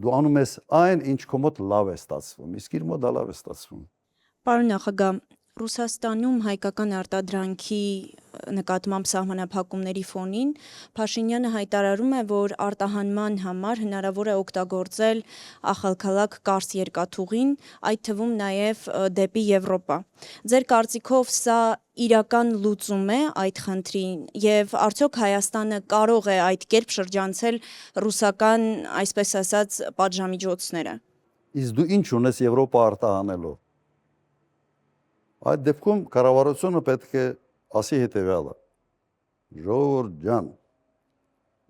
Speaker 2: դու անում ես այն, ինչ քո մոտ լավ է ստացվում, իսկ իր մոտ դա լավ է ստացվում։
Speaker 7: Պարոն նախագահ, Ռուսաստանում հայկական արտադրանքի նկատմամբ սահմանափակումների ֆոնին Փաշինյանը հայտարարում է, որ արտահանման համար հնարավոր է օգտագործել ախալքալակ Կարս երկաթուղին, այդ թվում նաև դեպի Եվրոպա։ Ձեր կարծիքով սա իրական լուծում է այդ խնդրին եւ արդյոք Հայաստանը կարող է այդ կերպ շրջանցել ռուսական, այսպես ասած, պատժամիջոցները։
Speaker 2: Իսկ դու ինչ ունես Եվրոպա արտահանելով։ Այդ դեպքում կառավարությունը պետք է ասի հետևյալը. Ժողովուրդ ջան,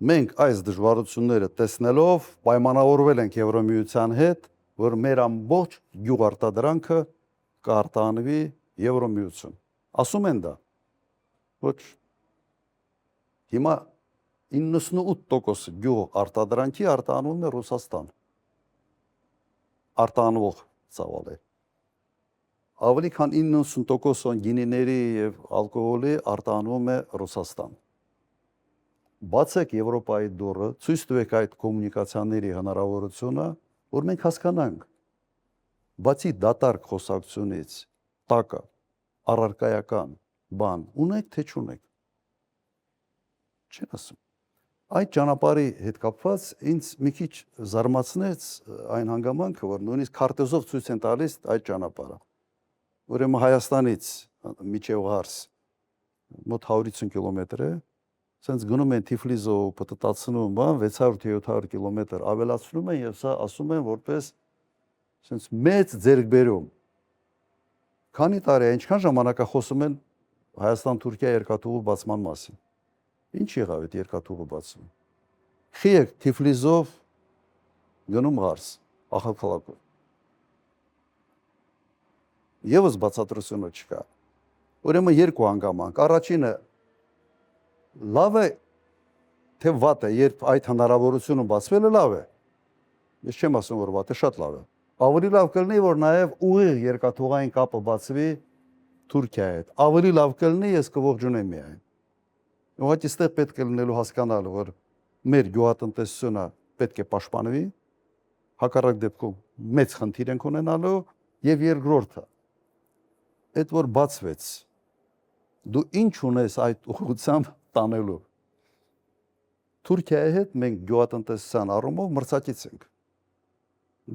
Speaker 2: մենք այս դժվարությունները տեսնելով պայմանավորվել ենք Եվրոմիության հետ, որ մեր ամբողջ գյուղարտադրանքը կարտահանվի Եվրոմիություն։ Ասում են դա։ Ոչ։ Հիմա 98% գյուղ արտադրանքի արտահանվում է Ռուսաստան։ Արտահանվող ծավալ է։ Ավելի քան 90% գինիների եւ ալկոհոլի արտահանվում է Ռուսաստան։ Բացեք Եվրոպայի դուռը, ցույց տվեք այդ կոմունիկացիաների հնարավորությունը, որ մենք հասկանանք։ Բացի դատարկ խոսակցությունից, տակը, առարկայական բան ունեք թե չունեք։ Չեմ ասում։ Այդ ճանապարհի հետ կապված ինձ մի քիչ զարմացնեց այն հանգամանքը, որ նույնիսկ քարտեզով ցույց են տալիս այդ ճանապարհը։ Ուրեմն Հայաստանից միջև Ղարս մոտ 150 կիլոմետր է, սենց գնում են Թիֆլիսով պտտացնում, բան 600-700 կիլոմետր ավելացնում են եւ սա ասում են որպես սենց մեծ ձեռքբերում։ Քանի տարի է, ինչքան ժամանակ է խոսում են Հայաստան-Թուրքիա երկաթուղու բացման մասին։ Ինչ եղավ այդ երկաթուղու բացումը։ Խիեք Թիֆլիսով գնում Ղարս, ախալքալակով։ Եվս բացատրությունը չկա։ Ուրեմն երկու հանգամանք։ Առաջինը լավ է թե վատ է, երբ այդ հնարավորությունը բացվել է լավ է։ Ես չեմ ասում, որ վատ է, շատ լավ է։ Ավելի լավ կլինի, որ նաև ուղիղ երկաթուղային կապը բացվի Թուրքիայի հետ։ Ավելի լավ կլինի, ես կողջունեմ միայն։ Ուղղակի այստեղ պետք է լինելու հասկանալը, որ մեր գյուղատնտեսությունը պետք է պաշտպանվի, հակառակ դեպքում մեծ խնդիր ենք ունենալու, եւ երկրորդը այդ որ բացվեց դու ինչ ունես այդ ուղղությամբ տանելու Թուրքիայի հետ մենք գյուղատնտեսության առումով մրցակից ենք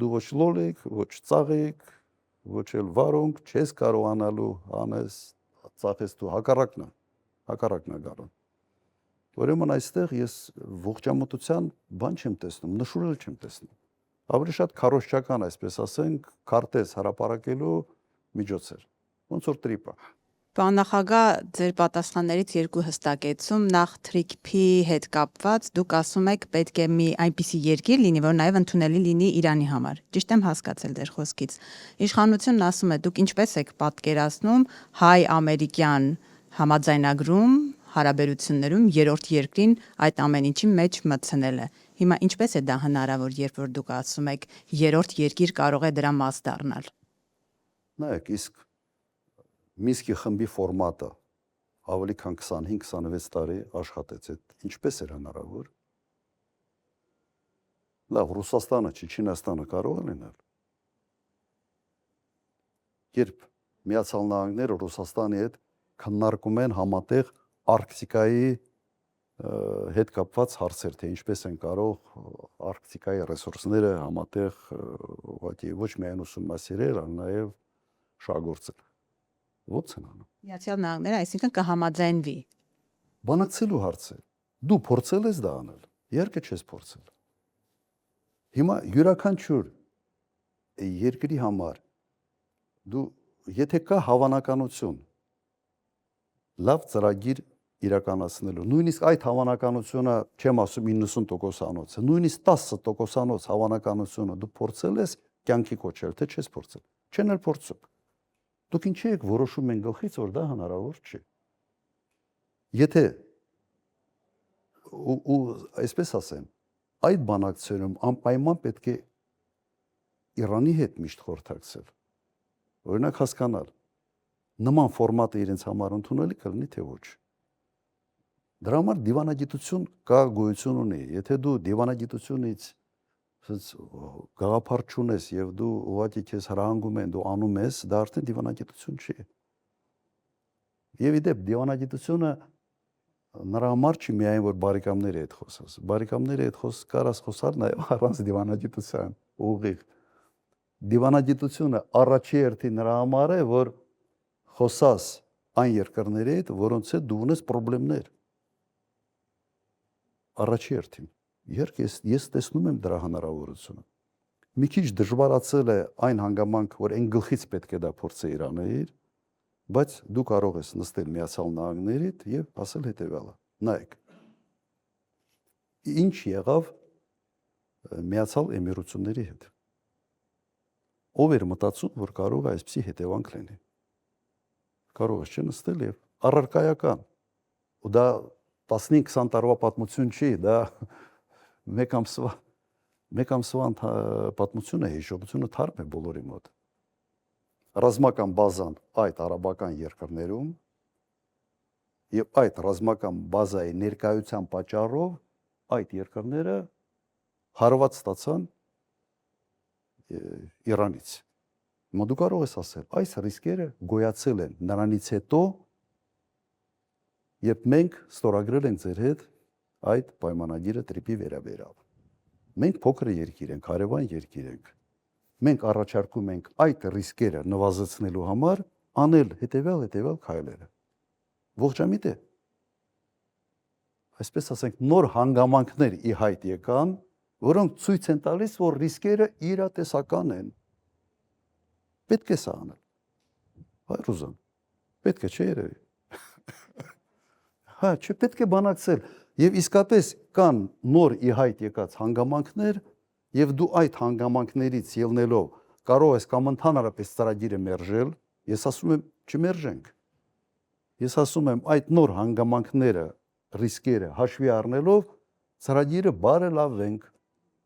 Speaker 2: դու ոչ լոլիկ ոչ ծաղիկ ոչ էլ վարունգ չես կարողանալու անես ծախես դու հակառակն է գալու Ուրեմն այստեղ ես ողջամտության բան չեմ տեսնում, նշուրել չեմ տեսնում։ Ավելի շատ քարոզչական, այսպես ասենք, քարտեզ հարապարակելու միջոց էր։ Ոնց որ տրիպա։
Speaker 8: Պարոն նախագահ, ձեր պատասխաններից երկու հստակեցում, նախ թրիքփի հետ կապված, դուք ասում եք պետք է մի այնպիսի երկիր լինի, որ նաև ընդունելի լինի Իրանի համար։ Ճիշտ եմ հասկացել ձեր խոսքից։ Իշխանությունն ասում է, դուք ինչպես եք պատկերացնում հայ-ամերիկյան համաձայնագրում, հարաբերություններում երրորդ երկրին այդ ամեն ինչի մեջ մտցնելը։ Հիմա ինչպես է դա հնարավոր, երբ որ դուք ասում եք երրորդ երկիր կարող է դրա մաս դառնալ։
Speaker 2: Նայեք, իսկ Միսկի խմբի ֆորմատը ավելի քան 25-26 տարի աշխատեց, այդ ինչպես էր հնարավոր։ Լավ, Ռուսաստանը, Չիչինաստանը կարող է լինել։ Երբ Միացյալ Նահանգները Ռուսաստանի հետ քննարկում են համատեղ Արկտիկայի հետ կապված հարցեր, թե ինչպես են կարող Արկտիկայի ռեսուրսները համատեղ ուղղակի ոչ միայն ուսումնասիրել, այլ նաև շահգործել։ Ո՞նց են անում։
Speaker 8: Միացյալ Նահանգները, այսինքն կհամաձայնվի։
Speaker 2: Բանակցելու հարց է։ Դու փորձել ես դա անել։ Իհարկե չես փորձել։ Հիմա յուրաքանչյուր երկրի համար դու եթե կա հավանականություն լավ ծրագիր իրականացնելու, նույնիսկ այդ հավանականությունը, չեմ ասում 90%-անոց, նույնիսկ 10%-անոց հավանականությունը դու փորձել ես կյանքի կոչել, թե չես փորձել։ Չեն էլ փորձում։ Դուք ինչի եք որոշում են գլխից, որ դա հնարավոր չի։ Եթե ու այսպես ասեմ, այդ բանակցությունում անպայման պետք է Իրանի հետ միշտ խորհրդակցել։ Օրինակ հասկանալ, նման ֆորմատը իրենց համար ընդունելի կլինի, թե ոչ։ Դրա համար դիվանագիտություն կա գոյություն ունի։ Եթե դու դիվանագիտությունից գաղափար չունես եւ դու ուղղակի քեզ հրահանգում են, դու անում ես, դա արդեն դիվանագիտություն չի։ Եվ իդեպ դիվանագիտությունը նրա համար չի միայն որ բարեկամների հետ խոսես։ Բարեկամների հետ կարաս խոսալ նաեւ առանց դիվանագիտության, ուղիղ։ Դիվանագիտությունը առաջի հերթին նրա համար է, որ խոսաս այն երկրների հետ, որոնց հետ դու ունես խնդիրներ։ Առաջի հերթին։ Իհարկե ես տեսնում եմ դրա հնարավորությունը։ Մի քիչ դժվարացել է այն հանգամանքը, որ այն գլխից պետք է դա փորձի Իրանեիր, բայց դու կարող ես նստել Միացյալ Նահանգներիդ եւ ասել հետեւյալը. նայեք, ինչ եղավ Միացյալ Էմիրությունների հետ։ Ով էր մտածում, որ կարող է այսպիսի հետևանք լինի։ Կարող ես չնստել եւ առարկայական։ Ու դա 15-20 տարվա պատմություն չի, դա մեկ ամսվա պատմություն է, հիշողությունը թարմ է բոլորի մոտ։ Ռազմական բազան այդ արաբական երկրներում եւ այդ ռազմական բազայի ներկայության պատճառով այդ երկրները հարված ստացան Իրանից։ Հիմա դու կարող ես ասել, այս ռիսկերը գոյացել են նրանից հետո, երբ մենք ստորագրել ենք ձեր հետ այդ պայմանագիրը տրիպի վերաբերյալ։ Մենք փոքր երկիր ենք, հարևան երկիր ենք։ Մենք առաջարկում ենք այդ ռիսկերը նվազեցնելու համար անել հետևյալ քայլերը։ Ողջամիտ է։ Այսպես ասենք, նոր հանգամանքներ ի հայտ եկան, որոնք ցույց են տալիս, որ ռիսկերը իրատեսական են։ Պետք է սա անել։ Հայր ուզում։ Պետք է չէ երևի։ Հա, չպետք է բանակցել։ Եվ իսկապես կան նոր ի հայտ եկած հանգամանքներ, եւ դու այդ հանգամանքներից ելնելով կարող ես կամ ընդհանրապես ծրագիրը մերժել, ես ասում եմ չմերժենք։ Ես ասում եմ այդ նոր հանգամանքները, ռիսկերը հաշվի առնելով ծրագիրը բարելավենք,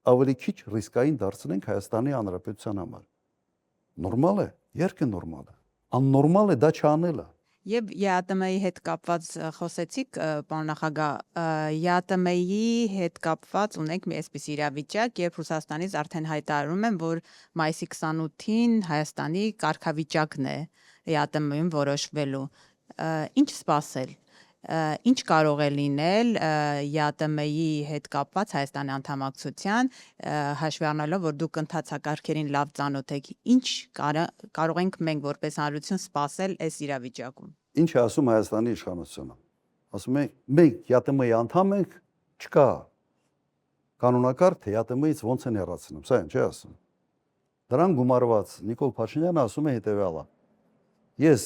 Speaker 2: ավելի քիչ ռիսկային դարձնենք Հայաստանի Հանրապետության համար։ Նորմալ է, իհարկե նորմալ է։ Աննորմալ է դա չանելը։
Speaker 8: Եվ ԵԱՏՄ-ի հետ կապված խոսեցիք, պարոն նախագահ, ԵԱՏՄ-ի հետ կապված ունենք մի այսպիսի իրավիճակ, երբ Ռուսաստանից արդեն հայտարարում են, որ մայիսի 28-ին Հայաստանի կարգավիճակն է ԵԱՏՄ-ում որոշվելու։ Ինչ սպասել։ Ինչ կարող է լինել ԵԱՏՄ-ի հետ կապված Հայաստանի անդամակցության, հաշվի առնելով, որ դուք ընթացակարգերին լավ ծանոթ եք, ինչ կարող ենք մենք որպես հանրություն սպասել այս իրավիճակում։
Speaker 2: Ինչ է ասում Հայաստանի իշխանությունը։ ասում են մենք ԵԱՏՄ-ի անդամ ենք, չկա կանոնակարգ, թե ԵԱՏՄ-ից ոնց են հեռացնում, սա ինչ է ասում։ Դրան գումարված Նիկոլ Փաշինյանը ասում է հետևյալը. ես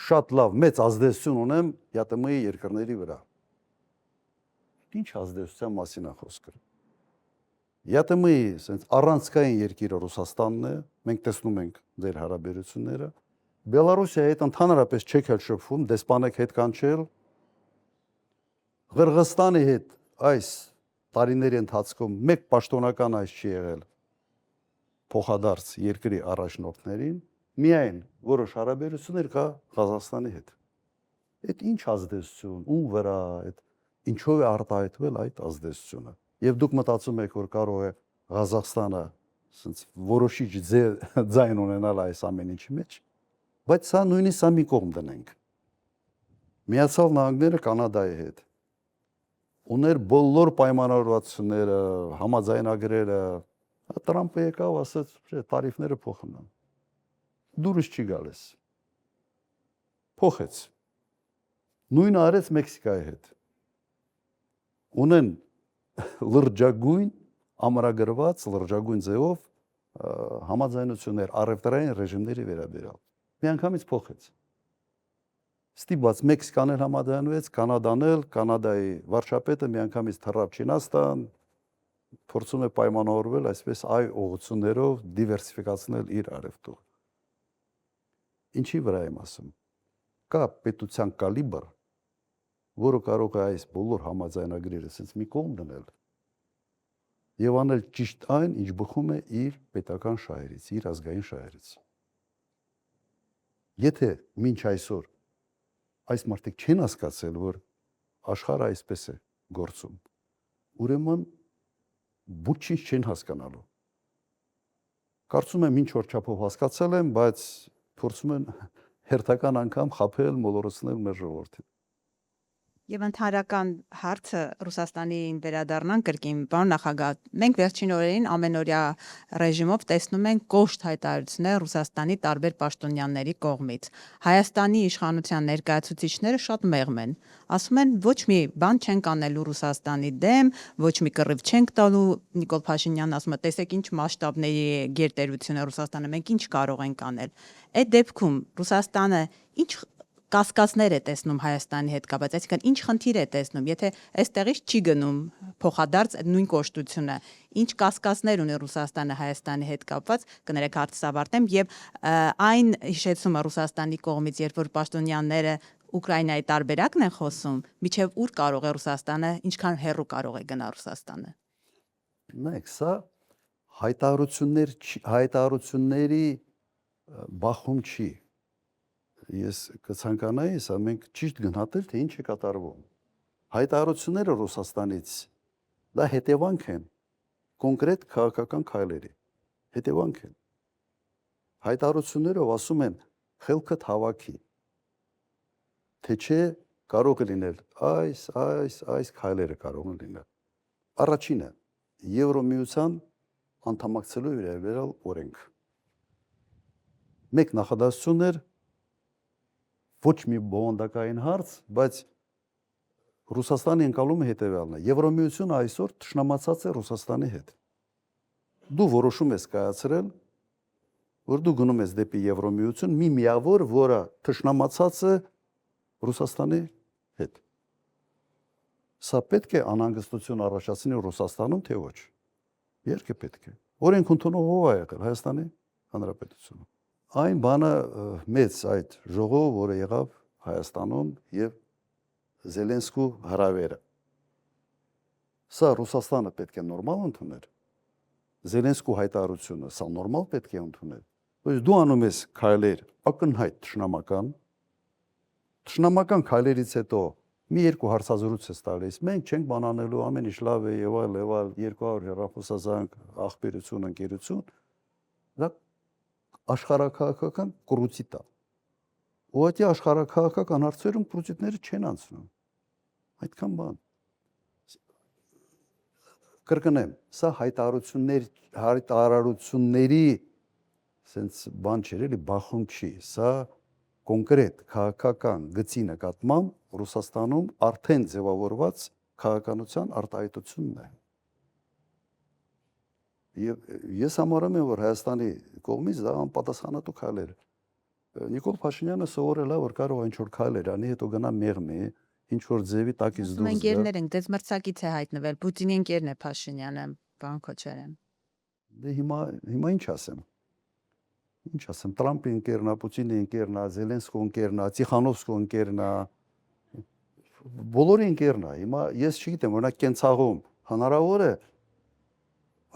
Speaker 2: շատ լավ մեծ ազդեցություն ունեմ ԵԱՏՄ-ի երկրների վրա։ Ինչ ազդեցության մասին է խոսքը։ ԵԱՏՄ-ի sense առանցքային երկիրը Ռուսաստանն է, մենք տեսնում ենք ձեր հարաբերությունները։ Բելարուսիայի հետ ընդհանրապես չեք էլ շփվում, դեսպանեք հետ կանչել։ Ղրղստանի հետ այս տարիների ընթացքում մեկ պաշտոնական այս չի եղել փոխադարձ երկրի առաջնորդներին, միայն որոշ հարաբերություններ կա Ղազախստանի հետ։ Այդ ինչ ազդեցություն, ում վրա, այդ ինչով է արտահայտվել այդ ազդեցությունը։ Եվ դուք մտածում եք, որ կարող է Ղազախստանը ասենց որոշիչ ձայն ունենալ այս ամեն ինչի մեջ, բայց սա նույնիսկ սա մի կողմ դնենք։ Միացյալ Նահանգները Կանադայի հետ ուներ բոլոր պայմանավորվածությունները, համաձայնագրերը, Տրամպը եկավ, ասաց, տարիֆները փոխում են։ Դուրս չի գալիս։ Փոխեց։ Նույնը արեց Մեքսիկայի հետ։ Ունեն լրջագույն ամրագրված լրջագույն ձևով համաձայնություններ առևտրային ռեժիմների վերաբերյալ։ Միանգամից փոխեց։ Ստիպված Մեքսիկան էլ համաձայնվեց, Կանադան էլ, Կանադայի վարչապետը միանգամից թռավ Չինաստան, փորձում է պայմանավորվել այսպես այ ուղղություններով դիվերսիֆիկացնել իր առևտուրը։ Ինչի վրա եմ ասում։ Կա պետության կալիբր, որը կարող է այս բոլոր համաձայնագրերը ասենց մի կողմ դնել եւ անել ճիշտ այն, ինչ բխում է իր պետական շահերից, իր ազգային շահերից։ Եթե մինչ այսօր այս մարդիկ չեն հասկացել, որ աշխարհը այսպես է գործում, ուրեմն ոչինչ չեն հասկանալու։ Կարծում եմ ինչ որ չափով հասկացել եմ, բայց փորձում են հերթական անգամ խաբել, մոլորեցնել մեր ժողովրդին։
Speaker 8: Եվ ընդհանրական հարցը Ռուսաստանին վերադառնան կրկին, պարոն նախագահ, մենք վերջին օրերին ամենօրյա ռեժիմով տեսնում ենք կոշտ հայտարարություններ Ռուսաստանի տարբեր պաշտոնյաների կողմից։ Հայաստանի իշխանության ներկայացուցիչները շատ մեղմ են։ Ասում են ոչ մի բան չենք անելու Ռուսաստանի դեմ, ոչ մի կռիվ չենք տալու։ Նիկոլ Փաշինյանն ասում է, տեսեք ինչ մասշտաբների գերտերություն է Ռուսաստանը, մենք ինչ կարող ենք անել։ Այդ դեպքում Ռուսաստանը ինչ կասկածներ է տեսնում Հայաստանի հետ կապված, այսինքն ինչ խնդիր է տեսնում, եթե այստեղից չի գնում փոխադարձ նույն կոշտությունը, ինչ կասկածներ ունի Ռուսաստանը Հայաստանի հետ կապված, կներեք հարցս ավարտեմ, եւ այն հիշեցումը Ռուսաստանի կողմից, երբ որ պաշտոնյաները Ուկրաինայի տարբերակն են խոսում, միջև ուր կարող է Ռուսաստանը, ինչքան հեռու կարող է գնալ Ռուսաստանը։
Speaker 2: Նայեք, սա հայտարարությունների բախում չի։ Ես կցանկանայի, սա մենք ճիշտ գնահատել, թե ինչ է կատարվում։ Հայտարարությունները Ռուսաստանից դա հետևանք են կոնկրետ քաղաքական քայլերի։ Հետևանք են։ Հայտարարություններով ասում են խելքդ հավաքի։ Թե չէ կարող է լինել այս քայլերը կարող են լինել։ Առաջինը Եվրոմիության անդամակցելու վերաբերյալ օրենք։ Մեկ նախադասություններ ոչ մի բովանդակային հարց, բայց Ռուսաստանի ընկալումը հետևյալն է։ Եվրոմիությունը այսօր թշնամացած է Ռուսաստանի հետ։ Դու որոշում ես կայացրել, որ դու գնում ես դեպի Եվրոմիություն, մի միավոր, որը թշնամացած է Ռուսաստանի հետ։ Սա պետք է անհանգստություն առաջացնի Ռուսաստանում, թե ոչ։ Երբ է պետք է։ Օրենք ընդունող ով է եղել Հայաստանի Հանրապետությունը։ Այն բանը մեծ այդ ժողով, որը եղավ Հայաստանում եւ Զելենսկու հրավերը։ Սա Ռուսաստանը պետք է նորմալ ընդուներ։ Զելենսկու հայտարարությունը սա նորմալ պետք է ընդունել։ Բայց դու անում ես քայլեր ակնհայտ թշնամական քայլերից հետո մի երկու հարցազրույց ես տալիս։ Մենք չենք բանանելու, ամեն ինչ լավ է եւ այլ 200 հեռախոսազանգ աղբերություն, ընկերություն։ Դա աշխարհակահաղական կրուցիտ է։ Ուղղակի աշխարհակահաղական հարցերում կրուցիտները չեն անցնում։ Այդքան բան։ Կրկնեմ, սա հայտարարությունների սենց բան չէր, էլի բախում չի։ Սա կոնկրետ քաղաքական գծի նկատմամբ Ռուսաստանում արդեն ձևավորված քաղաքականության արտահայտությունն է։ Եվ ես համարում եմ, որ Հայաստանի կողմից դա անպատասխանատու քայլ էր։ Նիկոլ Փաշինյանը սովորել է, որ կարող է ինչ-որ քայլեր անի, հետո գնա մեղմի, ինչ-որ ձևի տակից դուրս գա։
Speaker 8: Ընկերներ ենք, դες մրցակից է հայտնվել, Պուտինի ընկերն է Փաշինյանը, պարոն Քոչարյան։
Speaker 2: Դե հիմա ինչ ասեմ։ Ինչ ասեմ, Տրամպի ընկերն է, Պուտինի ընկերն է, Զելենսկու ընկերն է, Տիխանովսկու ընկերն է։ Բոլորի ընկերն է։ Հիմա ես չգիտեմ, օրինակ կենցաղում հնարավոր է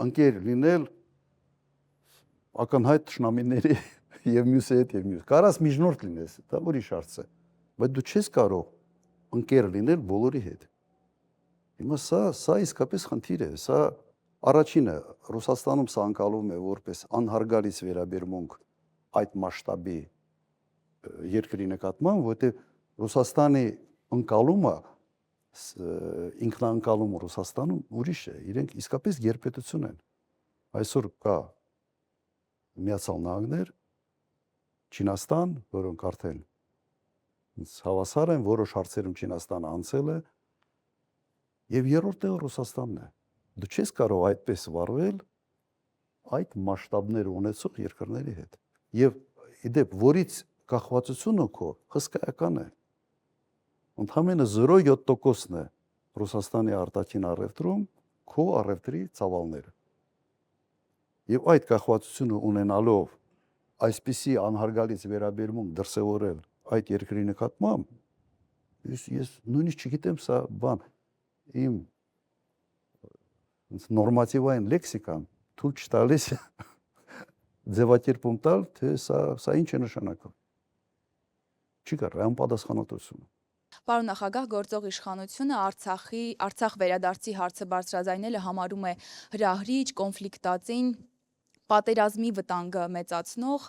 Speaker 2: ընկեր լինել ակնհայտ թշնամիների եւ մյուսի հետ եւ մյուս։ Կարաս միջնորդ լինես, դա ուրիշ հարց է։ Բայց դու չես կարող ընկեր լինել բոլորի հետ։ Հիմա սա իսկապես խնդիր է, սա առաջինը Ռուսաստանում սա անցալում է որպես անհարգալից վերաբերմունք այդ մասշտաբի երկրի նկատմամբ, որտեղ Ռուսաստանի ընկալումը ինքնանկալումը Ռուսաստանում ուրիշ է, իրենք իսկապես գերպետություն են։ Այսօր կա Միացյալ Նահանգներ, Չինաստան, որոնք արդեն հավասար են, որոշ հարցերում Չինաստանը անցել է, եւ երրորդ տեղը Ռուսաստանն է։ Դու չես կարող այդպես վարվել այդ մասշտաբները ունեցող երկրների հետ։ Եվ իդեպ որից կախվածությունը քո հսկայական է։ Ընդհանրապես 0.7%-ն է Ռուսաստանի արտաքին առևտրում քո առևտրի ծավալները։ Եվ այդ կախվածությունը ունենալով այսպիսի անհարգալից վերաբերմունք դրսևորել այդ երկրի նկատմամբ, ես նույնիսկ չգիտեմ սա բան իմ նորմատիվային լեքսիկան թույլ չտալիս ձևակերպում տալ, թե սա ինչ է նշանակում։ Չի կարող անպատասխանատվություն։
Speaker 1: Պարոն նախագահ, գործող իշխանությունը Արցախ վերադարձի հարցը բարձրաձայնելը համարում է հրահրիչ, կոնֆլիկտածին, պատերազմի վտանգը մեծացնող։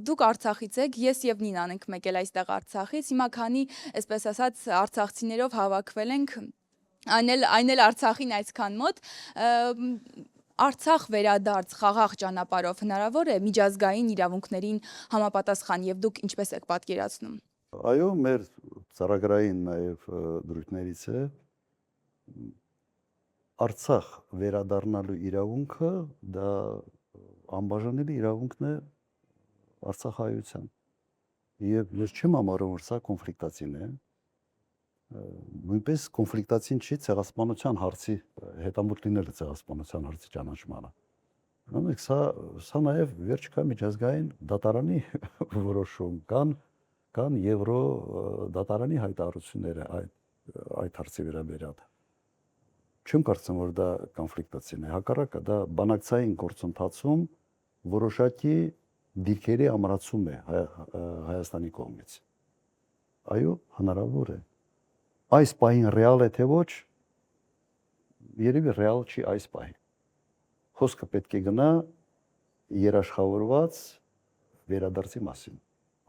Speaker 1: Դուք Արցախից եք, ես եւ Նինան ենք եկել այստեղ Արցախից։ Հիմա քանի, այսպես ասած, արցախցիներով հավաքվել ենք, այն էլ Արցախին այսքան մոտ, Արցախ վերադարձ խաղաղ ճանապարհով հնարավոր է միջազգային իրավունքներին համապատասխան եւ դուք ինչպես եք պատկերացնում։
Speaker 2: Այո, մեր ծրագրային նաև դրույթներից է Արցախ վերադառնալու իրավունքը, դա անբաժանելի իրավունքն է արցախայության։ Եվ ես չեմ համարում, որ սա կոնֆլիկտացին է։ Նույնպես կոնֆլիկտացին չի ցեղասպանության հարցի հետամուտ լինելը ցեղասպանության հարցի ճանաչմանը։ Ուրեմն սա նաև վերջ կա միջազգային դատարանի որոշում կան Եվրո դատարանի հայտարարությունները այդ հարցի վերաբերյալ։ Չեմ կարծում, որ դա կոնֆլիկտացին է, հակառակը դա բանակցային գործընթացում որոշակի դիրքերի ամրացում է Հայաստանի կողմից։ Այո, հնարավոր է։ Այս պահին ռեալ է թե ոչ, երևի ռեալ չի այս պահին։ Խոսքը պետք է գնա երաշխավորված վերադարձի մասին։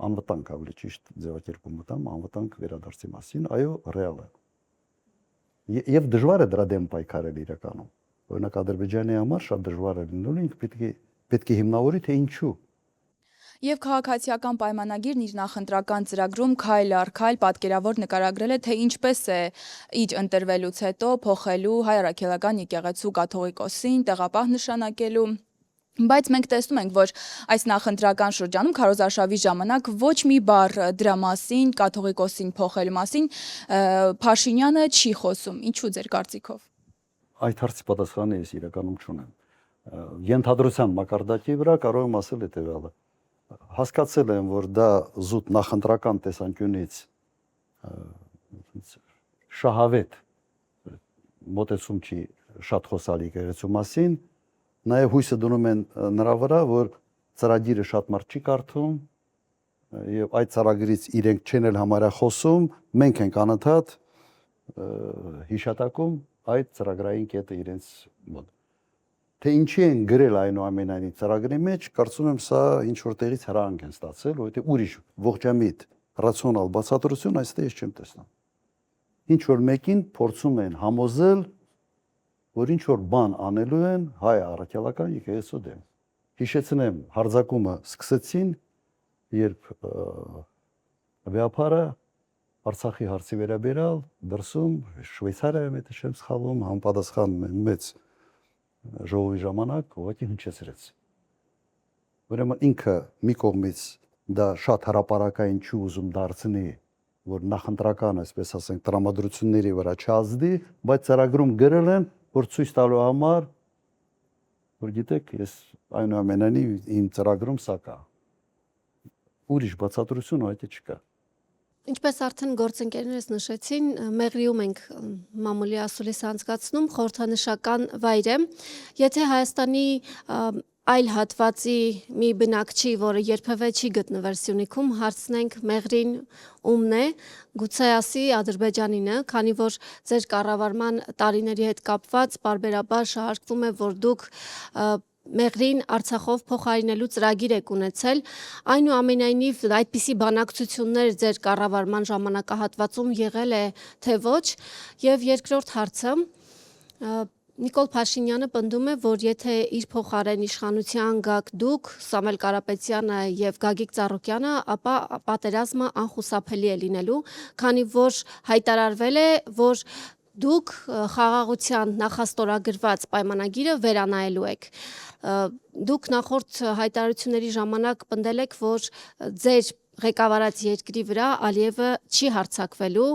Speaker 2: Անվտանգ ավելի ճիշտ ձևակերպում մտամ, անվտանգ վերադարձի մասին, այո, ռեալ է։ Եվ դժվար է դրա դեմ պայքարել իրականում։ Օրինակ Ադրբեջանի համար շատ դժվար է լինում, ինքը պետք է հիմնավորի թե ինչու։
Speaker 1: Եվ քաղաքացիական պայմանագիրն իր նախընտրական ծրագրում քայլ առ քայլ պատկերավոր նկարագրել է, թե ինչպես է իր ընտրվելուց հետո փոխելու հայ առաքելական եկեղեցու կաթողիկոսին, տեղապահ նշանակելու։ Բայց մենք տեսնում ենք, որ այս նախընտրական շրջանում քարոզարշավի ժամանակ ոչ մի բառ դրա մասին, կաթողիկոսին փոխելու մասին Փաշինյանը չի խոսում։ Ինչու ձեր կարծիքով։
Speaker 2: Այդ հարցի պատասխանը ես իրականում չունեմ։ Ենթադրության մակարդակի վրա կարող եմ ասել հետևյալը։ Հասկացել եմ, որ դա զուտ նախընտրական տեսանկյունից շահավետ մոտեցում չի շատ խոսալի եկեղեցու մասին, նաև հույսը դնում են նրա վրա, որ ծրագիրը շատ մարդ չի կարդում եւ այդ ծրագրից իրենք չեն էլ համարյա խոսում, մենք ենք անընդհատ հիշատակում այդ ծրագրային կետը իրենց մոտ։ Թե ինչի են գրել այնուամենայնիվ ծրագրի մեջ, կարծում եմ սա ինչ որ տեղից հրանք են ստացել, որովհետեւ ուրիշ ողջամիտ ռացիոնալ բացատրություն այստեղ ես չեմ տեսնում։ Ինչ որ մեկին փորձում են համոզել, որ ինչ որ բան անելու են հայ առաքելական եկեղեցու դեմ։ Հիշեցնեմ, հարձակումը սկսեցին, երբ վեապարը Արցախի հարցի վերաբերյալ դրսում Շվեյցարիայում եթե չեմ սխալվում համապատասխան մեծ ժողովի ժամանակ ուղղակի հնչեցրեց։ Ուրեմն ինքը մի կողմից դա շատ հրապարակային չի ուզում դարձնի, որ նախընտրական, այսպես ասենք, տրամադրությունների վրա չազդի, բայց ծրագրում գրել են, որ ցույց տալու համար, որ գիտեք, ես այնուամենայնիվ իմ ծրագրում սա կա։ Ուրիշ բացատրություն այդտեղ չկա։
Speaker 3: Ինչպես արդեն գործընկերներս նշեցին, Մեղրիում ենք մամուլի ասուլիս անցկացնում, խորհրդանշական վայր է։ Եթե Հայաստանի այլ հատվածի մի բնակչի, որը երբևէ չի գտնվել Սյունիքում, հարցնենք Մեղրին ումն է, գուցե ասի Ադրբեջանինը, քանի որ ձեր կառավարման տարիների հետ կապված պարբերաբար շահարկվում է, որ դուք Մեղրին Արցախով փոխարինելու ծրագիր եք ունեցել, այնուամենայնիվ այդպիսի բանակցություններ ձեր կառավարման ժամանակահատվածում եղել է, թե ոչ, եւ երկրորդ հարցը Նիկոլ Փաշինյանը պնդում է, որ եթե իր փոխարեն իշխանության գաք դուք, Սամվել Կարապետյանը եւ Գագիկ Ծառուկյանը, ապա պատերազմը անխուսափելի է լինելու, քանի որ հայտարարվել է, որ դուք խաղաղության նախաստորագրված պայմանագիրը վերանայելու եք։ Դուք նախորդ հայտարարությունների ժամանակ պնդել եք, որ ձեր ղեկավարած երկրի վրա Ալիևը չի հարձակվելու,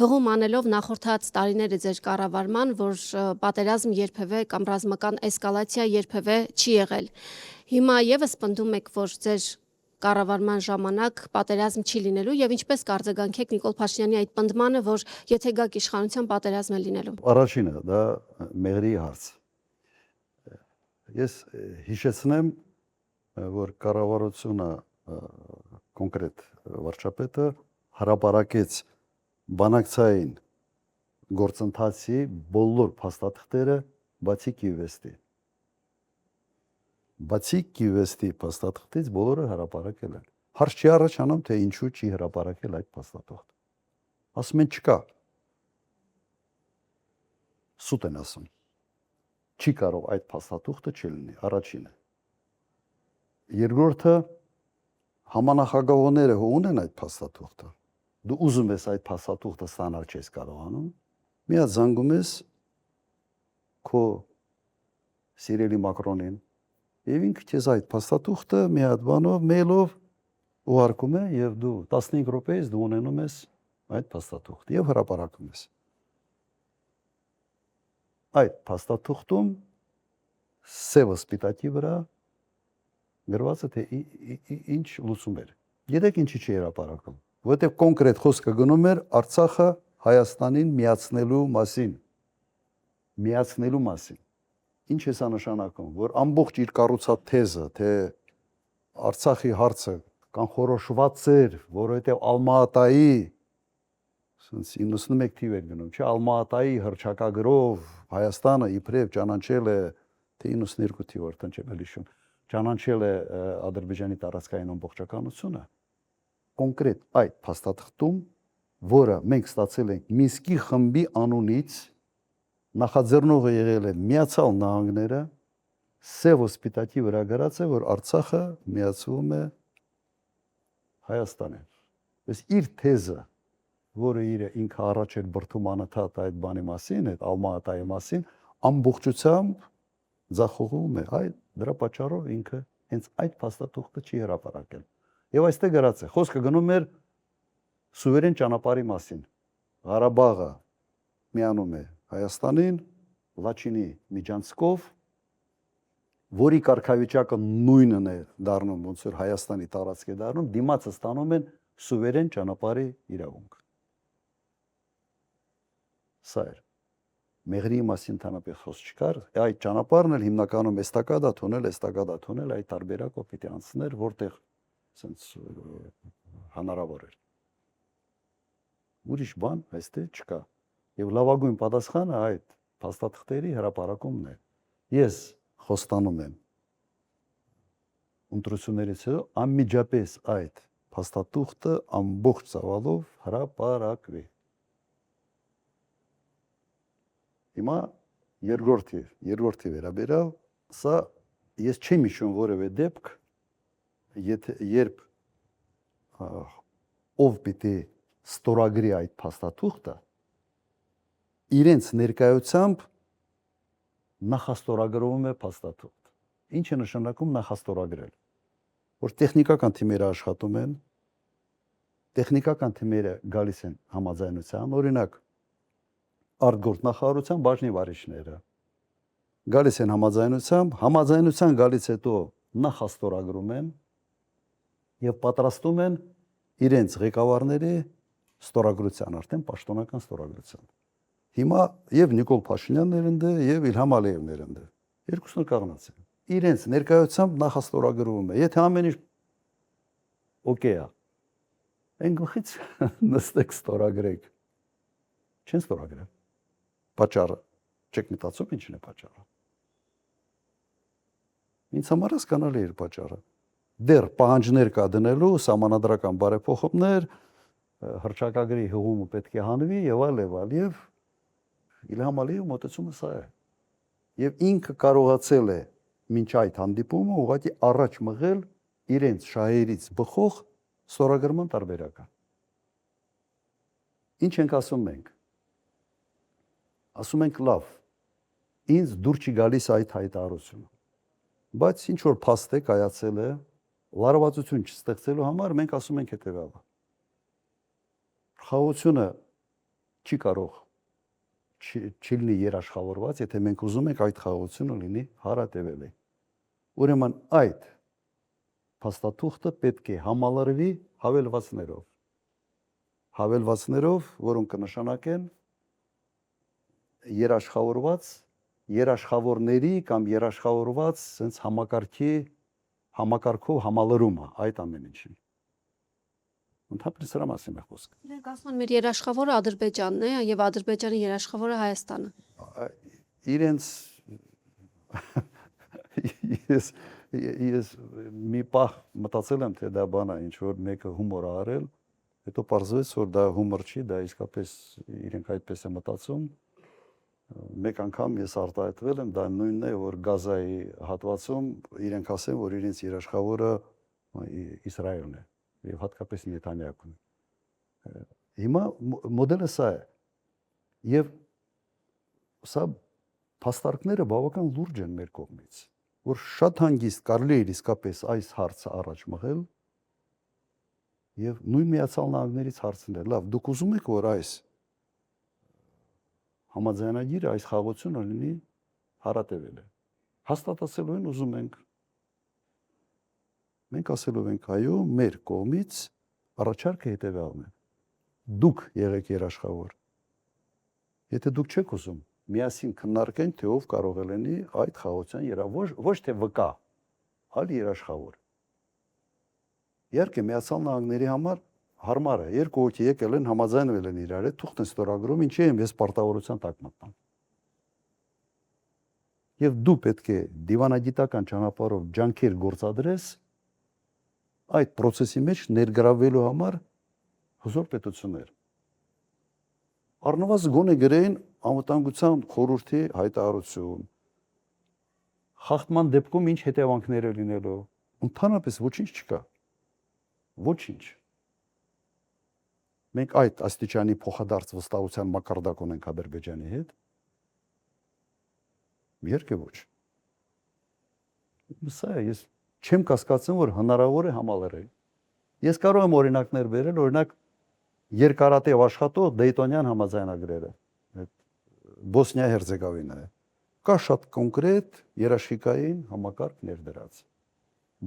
Speaker 3: հղում անելով նախորդած տարիները ձեր կառավարման, որ պատերազմ երբևէ կամ ռազմական էսկալացիա երբևէ չի եղել։ Հիմա եւս պնդում եք, որ ձեր կառավարման ժամանակ պատերազմ չի լինելու եւ ինչպես կարձագանքեք Նիկոլ Փաշինյանի այդ պնդմանը, որ եթե գաք իշխանության պատերազմ է լինելու։
Speaker 2: Առաջինը դա Մեղրի հարց։ Ես հիշեցնեմ, որ կառավարությունը կոնկրետ վարչապետը հրապարակեց բանակցային գործընթացի բոլոր փաստաթղթերը բացի Կիևեստի։ Բացի Կիևեստի փաստաթղթից բոլորը հրապարակել են։ Հարց չի առաջանում, թե ինչու չի հրապարակել այդ փաստաթղթը։ Ասում են չկա։ Սուտ են ասում։ Չի կարող այդ փաստաթուղթը չլինի, առաջինը։ Երկրորդը համանախագահողները ունեն այդ փաստաթուղթը։ Դու ուզում ես այդ փաստաթուղթը ստանալ չես կարողանում։ Մի հատ զանգում ես քո սիրելի Մակրոնին, եւ ինքը քեզ այդ փաստաթուղթը մի հատ բանով, մեյլով ուղարկում է եւ դու 15 րոպեից դու ունենում ես այդ փաստաթուղթը եւ հրապարակում ես։ Այդ փաստաթուղթում սևը սպիտակի վրա գրված է թե ինչ լուծումներ։ Գիտեք ինչի չի հրապարակում, որովհետև կոնկրետ խոսքը գնում էր Արցախը Հայաստանին միացնելու մասին։ Միացնելու մասին։ Ինչ է սա նշանակում, որ ամբողջ իր կառուցած թեզը, թե Արցախի հարցը կանխորոշված էր, որովհետև Ալմատայի, ասենց 91 թիվ էր գնում, չէ, Ալմատայի հռչակագրով Հայաստանը իբրև ճանաչել է, թե 92 թիվ արդեն չեմ հիշում, ճանաչել է Ադրբեջանի տարածքային ամբողջականությունը, կոնկրետ այդ փաստաթղթում, որը մենք ստացել ենք Մինսկի խմբի անունից, նախաձեռնողը եղել է Միացյալ Նահանգները, սև ու սպիտակի վրա գրած է, որ Արցախը միացվում է Հայաստանին։ Ըստ իր թեզը, որը ինքը առաջ էր բրդում անընդհատ այդ բանի մասին, այդ Ալմատայի մասին, ամբողջությամբ ձախողում է։ Այդ դրա պատճառով ինքը հենց այդ փաստաթուղթը չի հրապարակել։ Եվ այստեղ գրած է, խոսքը գնում էր սուվերեն ճանապարհի մասին։ Ղարաբաղը միանում է Հայաստանին, Լաչինի միջանցքով, որի կարգավիճակը նույնն է դառնում, ոնց որ Հայաստանի տարածք է դառնում, դիմացը ստանում են սուվերեն ճանապարհի իրավունք։ Սա էր։ Մեղրի մասին ընդհանրապես խոսք չկար, այդ ճանապարհն էլ հիմնականում էստակադա թունել, այդ տարբերակով պիտի անցներ, որտեղ ասենց հնարավոր էր։ Ուրիշ բան այստեղ չկա։ Եվ լավագույն պատասխանը այդ փաստաթղթերի հրապարակումն է։ Ես խոստանում եմ ընտրություններից հետո անմիջապես այդ փաստաթուղթը ամբողջ ծավալով հրապարակվի։ Հիմա երկրորդի վերաբերյալ, սա ես չեմ հիշում որևէ դեպք, երբ ով պիտի ստորագրի այդ փաստաթուղթը իրենց ներկայությամբ նախաստորագրվում է փաստաթուղթ։ Ինչ է նշանակում նախաստորագրել։ Որ տեխնիկական թիմերը աշխատում են, տեխնիկական թիմերը գալիս են համաձայնության, օրինակ արտգործնախարարության բաժնի վարիչները գալիս են համաձայնության գալից հետո նախաստորագրում են եւ պատրաստում են իրենց ղեկավարների ստորագրության, արդեն պաշտոնական ստորագրության։ Հիմա եւ Նիկոլ Փաշինյանն երընդ է եւ Իլհամ Ալիևն երընդ է։ Երկուսն կողմից են։ Իրենց ներկայությամբ նախաստորագրվում է։ Եթե ամեն ինչ օքեյ է, այն գլխից նստեք ստորագրեք։ Չեն ստորագրել։ Պատճառը չեք մտածում ինչն է պատճառը։ Ինձ համար հասկանալի է պատճառը։ Դեռ պահանջներ կա դնելու սահմանադրական բարեփոխումներ, հռչակագրի հղումը պետք է հանվի եւ այլ եւ Իլհամ Ալիևի մոտեցումը սա է։ Եվ ինքը կարողացել է մինչ այդ հանդիպումը ուղղակի առաջ մղել իրենց շահերից բխող ստորագրման տարբերակը։ Ինչ ենք ասում մենք։ Ասում ենք լավ, ինձ դուր չի գալիս այդ հայտարարությունը։ Բայց ինչ որ փաստ է կայացել է, լարվածություն չստեղծելու համար մենք ասում ենք հետևյալը։ Խաղաղությունը չի կարող չլինի երաշխավորված, եթե մենք ուզում ենք այդ խաղաղությունը լինի հարատևելի։ Ուրեմն այդ փաստաթուղթը պետք է համալրվի հավելվածներով, որոնք կնշանակեն երաշխավորների կամ երաշխավորված sense համակարգով համալրումը այդ ամեն ինչին։ Ընդհանրապես սրա մասին է խոսքը։
Speaker 3: Մենք ասում ենք մեր երաշխավորը Ադրբեջանն է եւ Ադրբեջանի երաշխավորը Հայաստանը։
Speaker 2: Իրենց ես մի պահ մտածել եմ, թե դա բան է, ինչ որ մեկը հումոր է արել, հետո պարզվեց, որ դա հումոր չի, դա իսկապես իրենք այդպես է մտածում։ Մեկ անգամ ես արտահայտվել եմ, դա նույնն է, որ Գազայի հատվածում իրենք ասեն, որ իրենց երաշխավորը Իսրայելն է եւ հատկապես Նեթանյահուն։ Հիմա մոդելը սա է։ Եվ սա փաստարկները բավական լուրջ են մեր կողմից, որ շատ հանգիստ կարելի է իսկապես այս հարցը առաջ մղել եւ նույն Միացյալ Նահանգներից հարցնել։ Լավ, դուք ուզում եք, որ այս համաձայնագիրը, այս խաղաղությունը լինի հարատևել է։ Հաստատացելու են ուզում ենք։ Մենք ասելու ենք, այո, մեր կողմից առաջարկը հետևյալն է։ Դուք եղեք երաշխավոր։ Եթե դուք չեք ուզում, միասին քննարկենք, թե ով կարող է լինի այդ խաղաղության ոչ թե վկա, այլ երաշխավոր։ Իհարկե Միացյալ Նահանգների համար հարմար է, երկու հոգի եկել են, համաձայնվել են իրար հետ, թուղթ են ստորագրում, ինչի եմ ես պարտավորության տակ մտնում։ Եվ դու պետք է դիվանագիտական ճանապարհով ջանքեր գործադրես այդ process-ի մեջ ներգրավելու համար հզոր պետություններ։ Առնվազն գոնե գրեին անվտանգության խորհրդի հայտարարություն։ Խախտման դեպքում ինչ հետևանքներ է լինելու։ Ընդհանրապես ոչինչ չկա։ Ոչինչ։ Մենք այդ աստիճանի փոխադարձ վստահության մակարդակ ունենք Ադրբեջանի հետ։ Իհարկե ոչ։ Սա ես չեմ կասկածում, որ հնարավոր է համալրել։ Ես կարող եմ օրինակներ բերել, օրինակ երկարատև աշխատող Դեյտոնյան համաձայնագրերը, Բոսնիա-Հերցեգովինա է։ Կա շատ կոնկրետ երաշխիքային համակարգ ներդրած։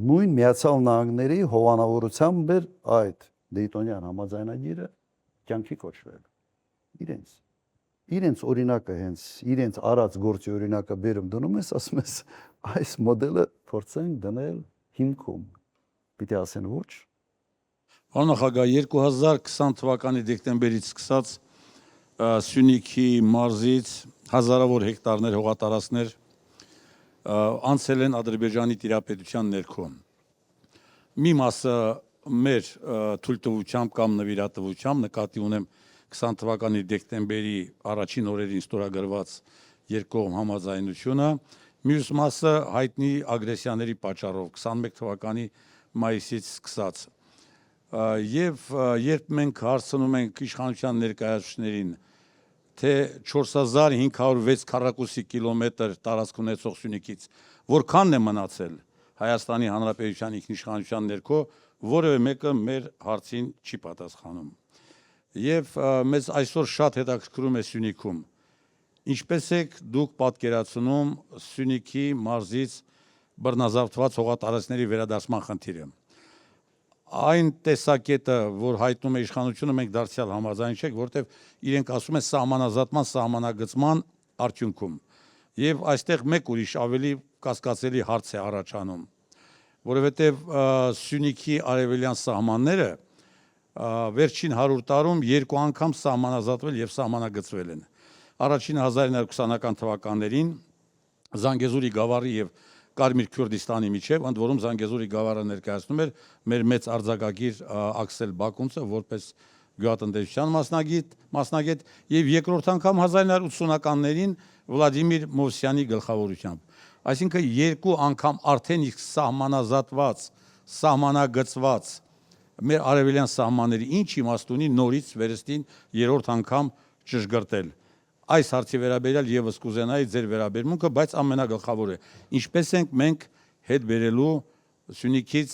Speaker 2: Նույն Միացյալ Նահանգների հովանավորությամբ էր այդ Դեյտոնյան համաձայնագիրը կյանքի կոչվել։ Իրենց օրինակը հենց իրենց արած գործի օրինակը բերում դնում ես, ասում ես այս մոդելը փորձենք դնել հիմքում։ Պիտի ասեն ոչ։
Speaker 4: Պարոն նախագահ, 2020 թվականի դեկտեմբերից սկսած Սյունիքի մարզից հազարավոր հեկտարներ հողատարածքներ անցել են Ադրբեջանի տիրապետության ներքո։ Մի մասը մեր թույլտվությամբ կամ նվիրատվությամբ նկատի ունեմ 20 թվականի դեկտեմբերի առաջին օրերին ստորագրված երկկողմ համաձայնությունը, մյուս մասը հայտնի ագրեսիաների պատճառով 21 թվականի մայիսից սկսած։ Եվ երբ մենք հարցնում ենք իշխանության ներկայացուցիչներին, թե 4506 քառակուսի կիլոմետր տարածք ունեցող Սյունիքից որքանն է մնացել Հայաստանի Հանրապետության ինքնիշխանության ներքո, որևէ մեկը մեր հարցին չի պատասխանում։ Եվ մեզ այսօր շատ հետաքրքրում է Սյունիքում, ինչպես եք դուք պատկերացնում Սյունիքի մարզից բռնազավթված հողատարածքների վերադարձման խնդիրը։ Այն տեսակետը, որ հայտնում է իշխանությունը, մենք դարձյալ համաձայն չենք, որտեղ իրենք ասում են սահմանազատման, սահմանագծման արդյունքում։ Եվ այստեղ մեկ ուրիշ ավելի կասկածելի հարց է առաջանում, որովհետև Սյունիքի արևելյան սահմանները վերջին 100 տարում 2 անգամ սահմանազատվել եւ սահմանագծվել են։ Առաջինը 1920-ական թվականներին Զանգեզուրի գավառի եւ Կարմիր Քյուրդիստանի միջև, ընդ որում Զանգեզուրի գավառը ներկայացնում էր մեր մեծ արձակագիր Աքսել Բակունցը որպես գյուղատնտեսության մասնագետ եւ երկրորդ անգամ 1980-ականներին Վլադիմիր Մովսյանի գլխավորությամբ։ Այսինքն 2 անգամ արդեն իսկ սահմանազատված, սահմանագծված մեր արևելյան սահմանների ինչ իմաստ ունի նորից վերստին երրորդ անգամ ճշգրտել։ Այս հարցի վերաբերյալ եւս կուզենայի ձեր վերաբերմունքը, բայց ամենագլխավորը, ինչպես ենք մենք հետ բերելու Սյունիքից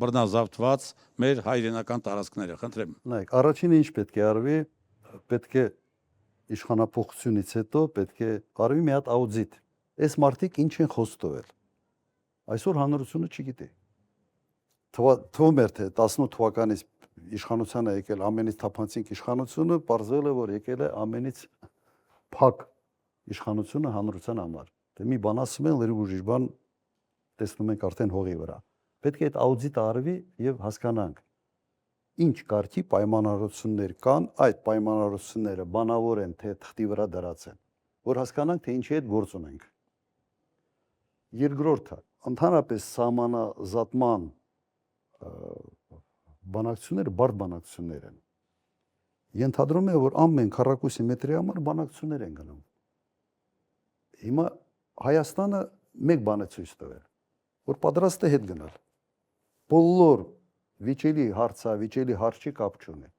Speaker 4: բռնազավթված մեր հայրենական տարածքները, խնդրեմ։
Speaker 2: Նայեք, առաջինը ինչ պետք է արվի, պետք է իշխանապողությունից հետո պետք է արվի մի հատ աուդիտ։ Այս մարդիկ ինչ են խոստովել։ Այսօր հանրությունը չգիտի։ Թվում էր թե 18 թվականից իշխանությանը եկել ամենից թափանցիկ իշխանությունը, պարզվել է, որ եկել է ամենից փակ իշխանությունը հանրության համար։ Դե մի բան ասում են, լրիվ ուրիշ բան տեսնում ենք արդեն հողի վրա։ Պետք է այդ աուդիտը արվի եւ հասկանանք ինչ կարգի պայմանավորություններ կան, այդ պայմանավորությունները բանավոր են թե թղթի վրա դրած են, որ հասկանանք թե ինչի հետ գործ ունենք։ Երկրորդը, ընդհանրապես սահմանազատման բանակցությունները բարդ բանակցություններ են։ Ենթադրում է, որ ամեն քառակուսի մետրի համար բանակցություններ են գնում։ Հիմա Հայաստանը մեկ բան է ցույց տվել, որ պատրաստ է հետ գնալ։ Բոլոր վիճելի հարցա, վիճելի հարցի կապ չունի։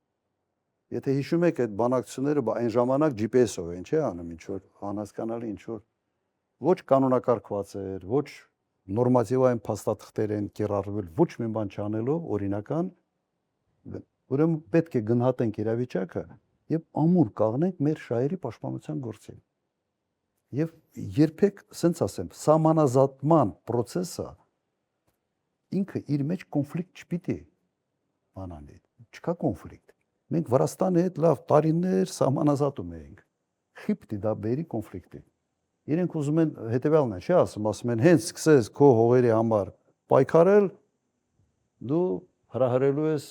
Speaker 2: Եթե հիշում եք այդ բանակցությունները, այն ժամանակ GPS-ով են, չէ՞ անում, ինչ որ անհասկանալի, ինչ որ ոչ կանոնակարգված էր, ոչ նորմատիվային փաստաթղթեր են կիրառվել, ոչ մի բան չանելով օրինական, ուրեմն պետք է գնահատենք իրավիճակը եւ ամուր կաղնենք մեր շահերի պաշտպանության գործին։ Եվ երբեք, ասենց ասեմ, սահմանազատման process-ը ինքը իր մեջ կոնֆլիկտ չպիտի անանի։ Չկա կոնֆլիկտ։ Մենք Վրաստանի հետ լավ տարիներ սահմանազատում էինք։ Չի պիտի դա բերի կոնֆլիկտի։ Իրենք ուզում են հետեւյալն է, չէ՞ ասում են, հենց սկսես քո հողերի համար պայքարել, դու հրահրելու ես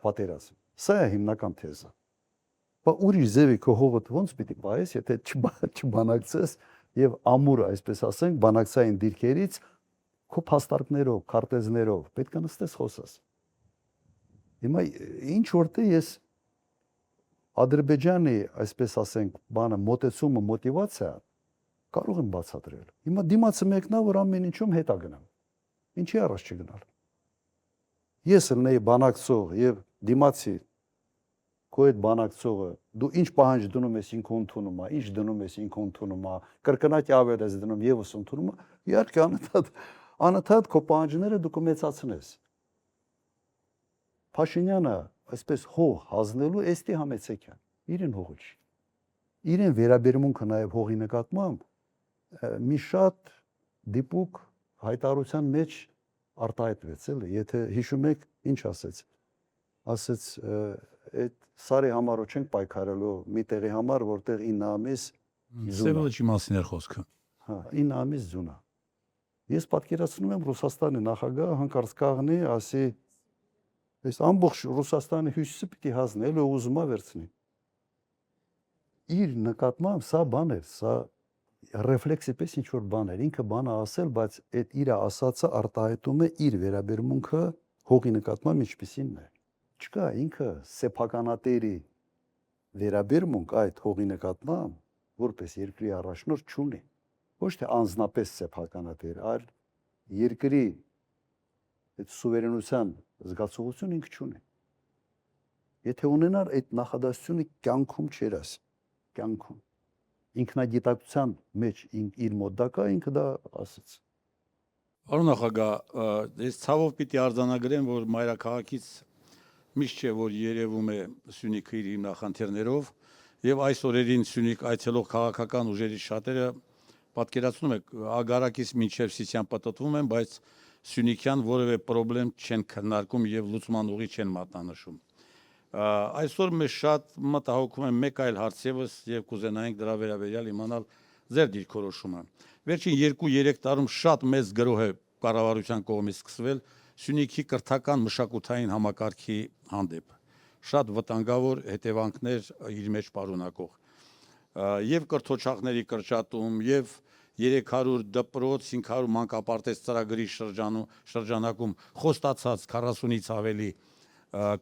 Speaker 2: պատերազմ։ Սա է հիմնական թեզը։ Բա ուրիշ ձևի քո հողը ոնց պիտի պահես, եթե չբանակցես եւ ամուր, այսպես ասենք, բանակցային դիրքերից քո փաստարկներով, քարտեզներով պետք է նստես խոսես։ Հիմա ինչ որտե ես Ադրբեջանի, այսպես ասենք, բանը մոտեցումը, մոտիվացիա կարող եմ բացատրել։ Հիմա դիմացը մեկնա, որ ամեն ինչում հետա գնամ։ Ինչի առաջ չգնալ։ Ես ելնեի բանակցող եւ դիմացի քո այդ բանակցողը դու ինչ պահանջ դնում ես ինքը ընդունում է, ինչ դնում ես ինքը ընդունում է, կրկնակի ավել ես դնում եւս ընդունում է, իհարկե անընդհատ քո պահանջները դու կմեծացնես։ Փաշինյանը այսպես հող հանձնելու էստի համեցեք են, իրեն հողը չի։ Իրեն վերաբերմունքը նաև հողի նկատմամբ մի շատ դիպուկ հայտարարության մեջ արտահայտվեց, էլի, եթե հիշում եք, ինչ ասեց։ Ասեց, այդ սարի համար չենք պայքարելու մի տեղի համար, որտեղ 9 ամիս
Speaker 4: Սևոջի մասին էր խոսքը։
Speaker 2: Հա, 9 ամիս ձունա։ Ես պատկերացնում եմ Ռուսաստանի նախագահ հանկարծ կաղնի, ասի, այս ամբողջ Ռուսաստանի հյուսիսը պիտի հանձնել ու ուզում է վերցնի։ Իր նկատմամբ սա բան էր, սա ռեֆլեքսի պես ինչ որ բան էր, ինքը բանը ասել, բայց այդ իր ասածը արտահայտում է իր վերաբերմունքը հողի նկատմամբ ինչպիսին է։ Չկա ինքը սեփականատերի վերաբերմունք այդ հողի նկատմամբ որպես երկրի առաջնորդ չունի։ Ոչ թե անձնապես սեփականատեր, այլ երկրի այդ սուվերենության զգացողություն ինքը չունի։ Եթե ունենար այդ նախադասությունը կյանքում չեր ասի, կյանքում։ Ինքնագիտակցության մեջ իր մոտ դա կա, ինքը դա ասեց։
Speaker 4: Պարոն նախագահ, ես ցավով պիտի արձանագրեմ, որ մայրաքաղաքից միշտ չէ, որ երևում է Սյունիքը իր հիմնախնդիրներով, եւ այս օրերին Սյունիք այցելող քաղաքական ուժերի շատերը պատկերացնում եք ագարակից մինչև Սիսիան պատտվում են, բայց Սյունիքյան որևէ խնդրեմ չեն քննարկում եւ լուծման ուղի չեն մատնանշում։ Այսօր մեզ շատ մտահոգում են մեկ այլ հարց եւս եւ կուզենայինք դրա վերաբերյալ իմանալ ձեր դիրքորոշումը։ Վերջին 2-3 տարում շատ մեծ գրոհ է կառավարության կողմից սկսվել Սյունիքի կրթական մշակութային համակարգի հանդեպ։ Շատ վտանգավոր հետևանքներ իր մեջ պարունակող։ Եվ կրթօջախների կրճատում, եւ 300 դպրոց, 500 մանկապարտեզ ծրագրի շրջանակում խոստացած 40-ից ավելի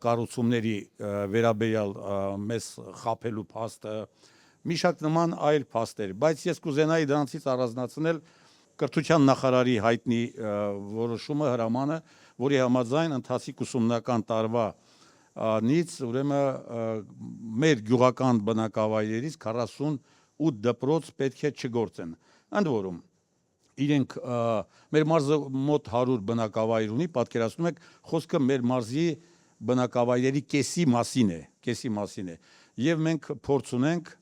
Speaker 4: կառուցումների վերաբերյալ մեզ խաբելու փաստը, մի շարք նման այլ փաստեր, բայց ես կուզենայի դրանցից առանձնացնել կրթության նախարարի հայտնի որոշումը հրամանը, որի համաձայն ընթացիկ ուսումնական տարվա նից ուրեմն մեր գյուղական բնակավայրերից 48 դպրոց պետք է չգործեն։ Ընդ որում իրենք մեր մարզը մոտ 100 բնակավայր ունի, պատկերացնում եք, խոսքը մեր մարզի բնակավայրերի կեսի մասին է, եւ մենք փորձ ունենք,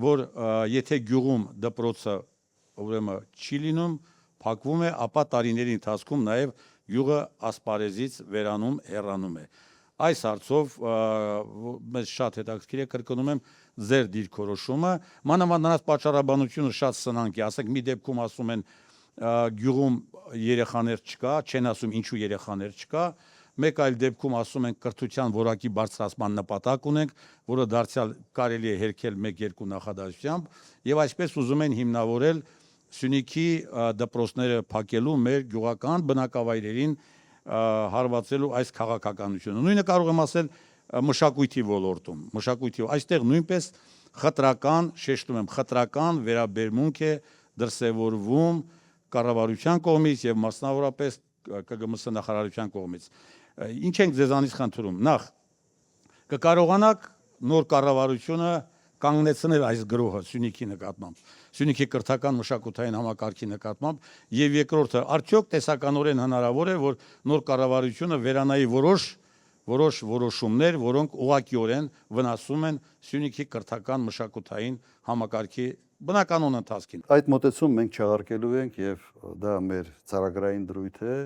Speaker 4: որ եթե գյուղում դպրոցը ուրեմն չի լինում, փակվում է, ապա տարիների ընթացքում նաեւ գյուղը ասպարեզից վերանում, հեռանում է։ Այս հարցով մեզ շատ հետաքրքիր է, կրկնում եմ, ձեր դիրքորոշումը, մանավանդ նրանց պատճառաբանությունը շատ սնանկ է, ասենք մի դեպքում ասում են գյուղում երեխաներ չկա, չեն ասում ինչու երեխաներ չկա, մեկ այլ դեպքում ասում են կրթության որակի բարձրացման նպատակ ունենք, որը դարձյալ կարելի է հերքել 1-2 նախադասությամբ, եւ այսպես ուզում են հիմնավորել Սյունիքի դպրոցները փակելու մեր գյուղական բնակավայրերին հարվածելու այս քաղաքականությունը։ Նույնը կարող եմ ասել մշակույթի ոլորտում, այստեղ նույնպես խտրական, շեշտում եմ, խտրական վերաբերմունք է դրսևորվում կառավարության կողմից եւ մասնավորապես ԿԳՄՍ նախարարության կողմից։ Ինչ ենք ձեզանից խնդրում։ Նախ կկարողանաք նոր կառավարությունը կանգնեցնել այս գրոհը Սյունիքի նկատմամբ, Սյունիքի կրթական մշակութային համակարգի նկատմամբ, եւ երկրորդը, արդյոք տեսականորեն հնարավոր է, որ նոր կառավարությունը վերանայի որոշ որոշումներ, որոնք ուղղակիորեն վնասում են Սյունիքի կրթական մշակութային համակարգի բնականոն ընթացքին։
Speaker 2: Այդ մոտեցում մենք չեղարկելու ենք եւ դա մեր ծրագրային դրույթ է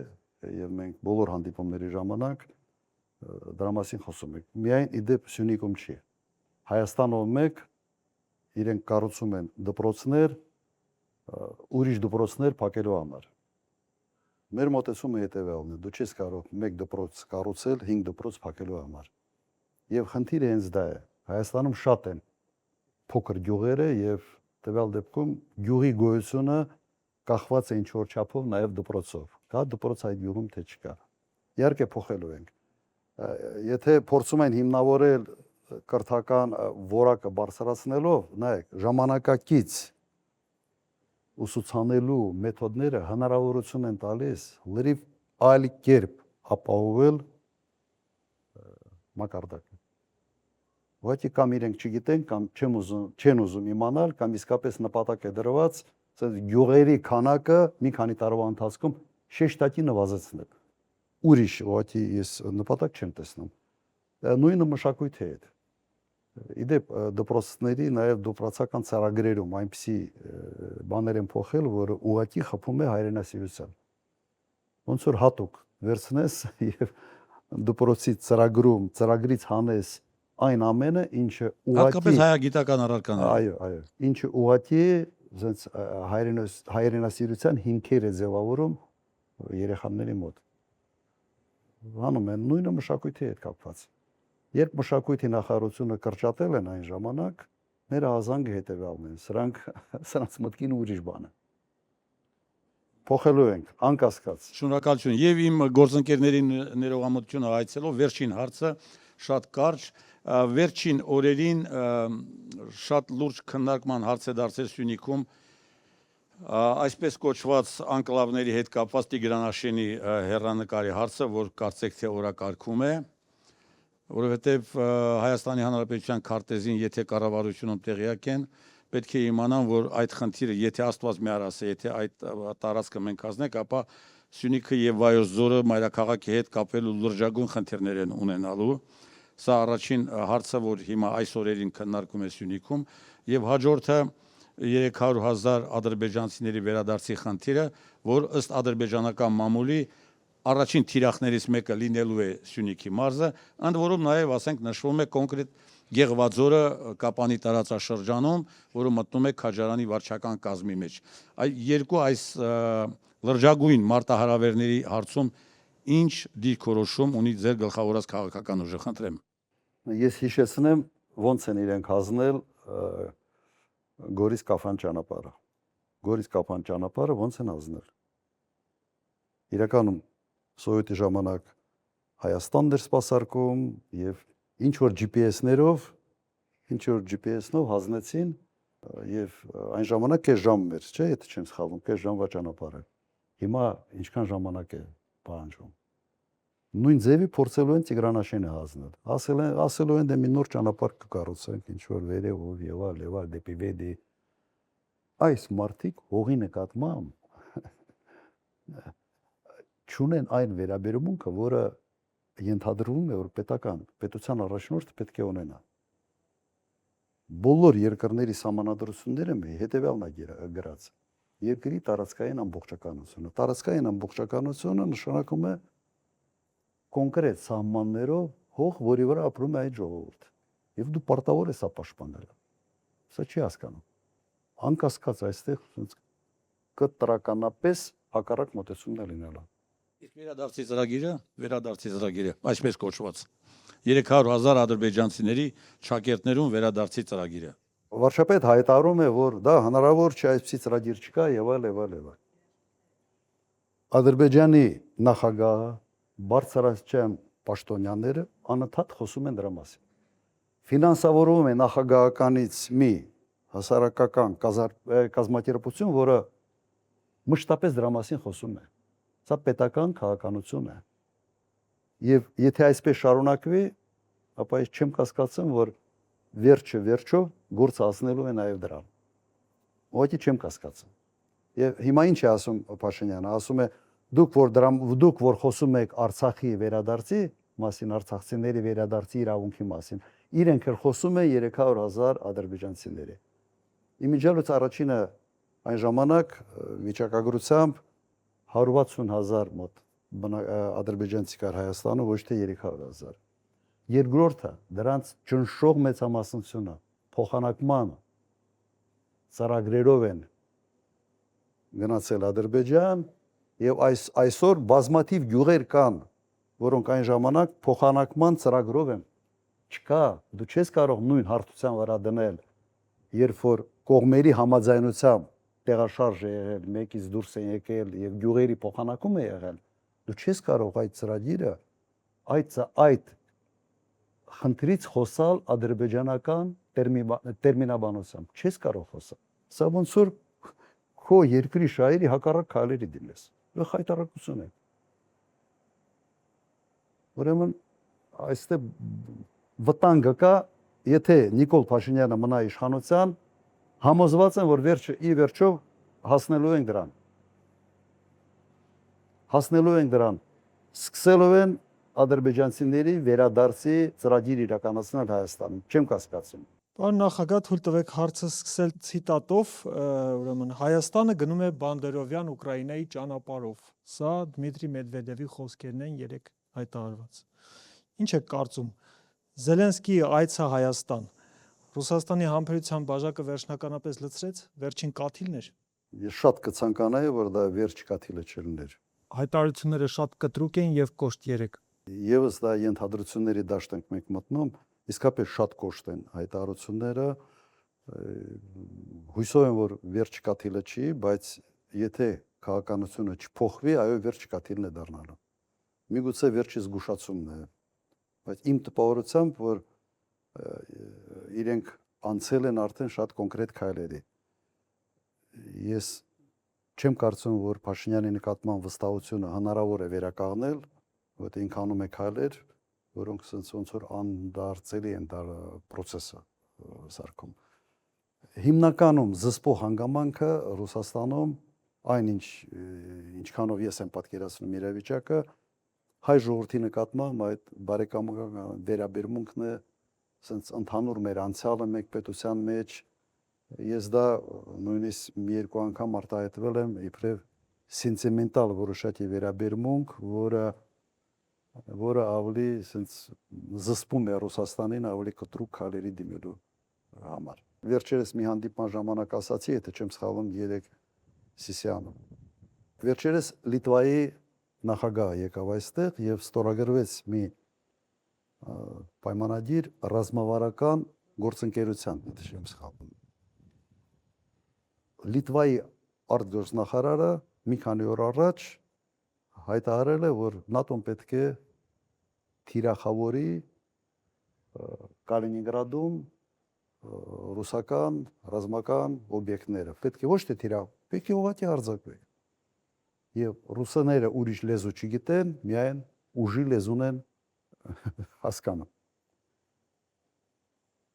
Speaker 2: եւ մենք բոլոր հանդիպումների ժամանակ դրա մասին խոսում ենք։ Միայն իդեպ Սյունիքում չի։ Հայաստանով մեկ իրենք կառուցում են դպրոցներ, ուրիշ դպրոցներ փակելու համար։ Մեր մոտեցումը հետևյալն է. դու չես կարող մեկ դպրոց կառուցել 5 դպրոց փակելու համար։ Եվ խնդիրը հենց դա է։ Հայաստանում շատ են փոքր գյուղերը եւ տվյալ դեպքում գյուղի գոյությունը կախված է ինչ-որ չափով նաեւ դպրոցով։ Կա դպրոց այդ գյուղում թե չկա։ Իհարկե փոխելու ենք։ Եթե փորձում են հիմնավորել կրթական որակը բարձրացնելով, նայեք, ժամանակակից ուսուցանելու մեթոդները հնարավորություն են տալիս լրիվ այլ կերպ ապահովել մակարդակը։ Ուղղակի կամ իրենք չգիտեն, կամ չեն ուզում իմանալ, կամ իսկապես նպատակ է դրված գյուղերի քանակը մի քանի տարվա ընթացքում շեշտակի նվազեցնել։ Ուրիշ ուղղակի ես նպատակ չեմ տեսնում։ Նույնը մշակույթի հետ։ Իդեպ դպրոցների նաև դպրոցական ծրագրերում այնպիսի բաներ են փոխել, որը ուղղակի խփում է հայրենասիրության։ Ոնց որ հատուկ վերցնես եւ դպրոցի ծրագրում ծրագրից հանես այն ամենը, ինչը ուղղակի
Speaker 4: հատկապես հայագիտական առարկաները։
Speaker 2: Այո, ինչը ուղղակի զենց հայրենասիրության հիմքեր է ձևավորում երեխաների մոտ։ Հանում են նույնը մշակույթի հետ կապված։ Երբ մշակույթի նախարարությունը կրճատել են այն ժամանակ, մեր ազանգը հետևյալն են, սրանց մտքին ուրիշ բան է։ Փոխելու ենք, անկասկած։
Speaker 4: Շնորհակալություն։ Եվ իմ գործընկերների ներողամտությունը այցելով վերջին հարցը շատ կարճ, վերջին օրերին շատ լուրջ քննարկման հարց է դարձել Սյունիքում Այսպես կոչված անկլավների հետ կապված Տիգրանաշենի հեռանկարի հարցը, որ կարծեք թե օրակարգում է, որովհետև Հայաստանի Հանրապետության քարտեզին, եթե կառավարությունում տեղյակ են, պետք է իմանան, որ այդ խնդիրը, եթե Աստված միար ասե, եթե այդ տարածքը մենք հանձնենք, ապա Սյունիքը եւ Վայոց ձորը մայրաքաղաքի հետ կապելու լրջագույն խնդիրներ են ունենալու։ Սա առաջին հարցը, որ հիմա այս օրերին քննարկում է Սյունիքում, եւ հաջորդը 300,000 ադրբեջանցիների վերադարձի խնդիրը, որ ըստ ադրբեջանական մամուլի առաջին թիրախներից մեկը լինելու է Սյունիքի մարզը, ընդ որում նաև, ասենք, նշվում է կոնկրետ Գեղվաձորը Կապանի տարածաշրջանում, որը մտնում է Քաջարանի վարչական կազմի մեջ։ Այս լրջագույն մարտահրավերների հարցում ինչ դիրքորոշում ունի ձեր գլխավորած քաղաքական ուժը, խնդրեմ։
Speaker 2: Ես հիշեցնեմ ոնց են իրենք հանձնել Գորիս-Կաֆան ճանապարհը։ Գորիս-Կաֆան ճանապարհը ոնց են հանձնել։ Իրականում Սովետի ժամանակ Հայաստանն էր սպասարկում եւ ինչ որ GPS-նով հանձնեցին եւ այն ժամանակ կես ժամ էր, չէ՞, եթե չեմ սխալվում, կես ժամվա ճանապարհը։ Հիմա ինչքան ժամանակ է պահանջվում։ Նույն ձևի փորձելու են Տիգրանաշենը հանձնել։ Ասելու են դե մի նոր ճանապարհ կկառուցենք, ինչ որ վերևով եւ այլ դեպի Վեդի։ Այս մարդիկ հողի նկատմամբ չունեն այն վերաբերմունքը, որը ենթադրվում է, որ պետության առաջնորդը պետք է ունենա։ Բոլոր երկրների սահմանադրությունները հետևյալն է գրած. երկրի տարածքային ամբողջականությունը։ Տարածքային ամբողջականությունը նշանակում է կոնկրետ սահմաններով հող, որի վրա ապրում է այդ ժողովուրդը։ Եվ դու պարտավոր ես սա պաշտպանել։ Սա չի հասկանում։ Անկասկած այստեղ կտրականապես հակառակ մոտեցումն է լինելու։
Speaker 4: Իսկ վերադարձի ծրագիրը, այսպես կոչված 300,000 ադրբեջանցիների շակերտներուն վերադարձի ծրագիրը։
Speaker 2: Վարչապետ հայտարարում է, որ դա հնարավոր չէ, այսպիսի ծրագիր չկա եւ այլ։ Ադրբեջանի նախագահը, բարձրաստիճան պաշտոնյաները անընդհատ խոսում են դրա մասին։ Ֆինանսավորվում է նախագահականից մի հասարակական կազմակերպություն, որը մշտապես դրա մասին խոսում է։ Սա պետական քաղաքականություն է։ Եվ եթե այսպես շարունակվի, ապա ես չեմ կասկածում, որ վերջը գործ հասնելու է նաև դրան։ Ուղղակի չեմ կասկածում։ Եվ հիմա ինչ է ասում Փաշինյանը, ասում է դուք որ խոսում եք Արցախի վերադարձի մասին, արցախցիների վերադարձի իրավունքի մասին, իրենք էլ խոսում են 300,000 ադրբեջանցիների։ Իմիջիալոց առաջինը այն ժամանակ վիճակագրությամբ 160,000 մոտ ադրբեջանցի կար Հայաստանում, ոչ թե 300,000։ Երկրորդը դրանց ճնշող մեծամասնությունը փոխանակման ծրագրերով են գնացել Ադրբեջան եւ այսօր բազմաթիվ գյուղեր կան, որոնք այն ժամանակ փոխանակման ծրագրով են։ Չկա, դու չես կարող նույն հարթության վրա դնել, երբ որ կողմերի համաձայնությամբ տեղաշարժ է եղել, մեկից դուրս են եկել եւ գյուղերի փոխանակում է եղել, դու չես կարող այդ ծրագիրը այդ խնդրից խոսալ ադրբեջանական տերմինաբանությամբ, չես կարող խոսալ։ Սա ոնց որ քո երկրի շահերի հակառակ քայլերի դիմես։ Դա խայտարակություն է։ Ուրեմն այստեղ վտանգը կա, եթե Նիկոլ Փաշինյանը մնա իշխանության, համոզված եմ, որ վերջով հասնելու ենք դրան։ Սկսելու են ադրբեջանցիների վերադարձի ծրագիր իրականացնել Հայաստանում։ Չեմ կասկածում։
Speaker 5: Պարոն նախագահ, թույլ տվեք հարցը սկսել ցիտատով, ուրեմն Հայաստանը գնում է Բանդերովյան Ուկրաինայի ճանապարհով։ Սա Դմիտրի Մեդվեդևի խոսքերն են երեք հայտարարված։ Ինչ եք կարծում, Զելենսկիի այցը Հայաստան Ռուսաստանի համբերության բաժակը վերջնականապես լցրեց, վերջին կաթիլն էր։
Speaker 2: Ես շատ կցանկանայի, որ դա վերջ կաթիլը չլիներ։
Speaker 5: Հայտարարությունները շատ կտրուկ են եւ կոշտ երեք։
Speaker 2: Եվս դա ենթադրությունների դաշտ ենք մենք մտնում, իսկապես շատ կոշտ են հայտարարությունները։ Հույսով եմ, որ վերջ կաթիլը չի, բայց եթե քաղաքականությունը չփոխվի, այո, վերջ կաթիլն է դառնալու։ Միգուցե վերջի զգուշացումն է, բայց իմ տպավորությամբ, որ իրենք անցել են արդեն շատ կոնկրետ քայլերի։ Ես Չեմ կարծում, որ Փաշինյանի նկատմամբ վստահությունը հնարավոր է վերականգնել, որտեղ ինքն անում է քայլեր, որոնք ոնց որ անդարձելի են դա process-ը սարքում։ Հիմնականում զսպող հանգամանքը Ռուսաստանում ինչքանով ես եմ պատկերացնում իրավիճակը, հայ ժողովրդի նկատմամբ այդ բարեկամական վերաբերմունքն է, ասենց ընդհանուր մեր անցյալը մեկ պետության մեջ, ես դա նույնիսկ մի երկու անգամ արտահայտվել եմ իբրև սենտիմենտալ որոշակի վերաբերմունք, որը ավելի ասենց զսպում է Ռուսաստանին ավելի կտրուկ քայլերի դիմելու համար։ Վերջերս մի հանդիպման ժամանակ ասացի, եթե չեմ սխալվում, Երեք Սիսիանում։ Վերջերս Լիտվայի նախագահը եկավ այստեղ եւ ստորագրվեց մի պայմանագիր ռազմավարական գործընկերության, եթե չեմ սխալվում։ Լիտվայի արտգործնախարարը մի քանի օր առաջ հայտարարել է, որ ՆԱՏՕ-ն պետք է թիրախավորի Կալինինգրադում ռուսական ռազմական օբյեկտները։ Պետք է ոչ թե թիրախ, պետք է ուղղակի հարձակվի։ Եվ ռուսները ուրիշ լեզու չգիտեն, միայն ուժի լեզուն են հասկանում։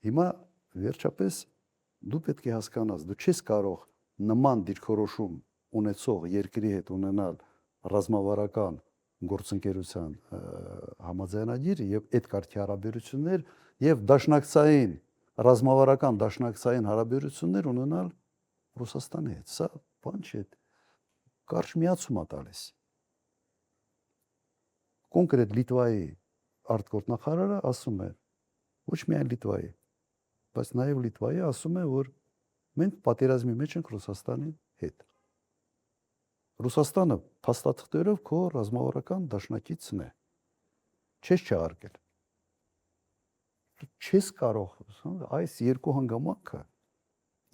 Speaker 2: Հիմա վերջապես դու պետք է հասկանաս, դու չես կարող նման դիրքորոշում ունեցող երկրի հետ ունենալ ռազմավարական գործընկերության համաձայնագիր եւ այդ կարգի հարաբերություններ եւ դաշնակցային ռազմավարական դաշնակցային հարաբերություններ ունենալ Ռուսաստանի հետ։ Սա բան չէ, կարճ միացում է տալիս։ Կոնկրետ Լիտվայի արտգործնախարարը ասում է, ոչ միայն Լիտվայի, բայց նաեւ Լիտվայի ասում է, որ մենք պատերազմի մեջ ենք Ռուսաստանի հետ։ Ռուսաստանը փաստաթղթերով քո ռազմավարական դաշնակիցն է։ Չես չհարգել։ Չես կարող այս երկու հանգամանքը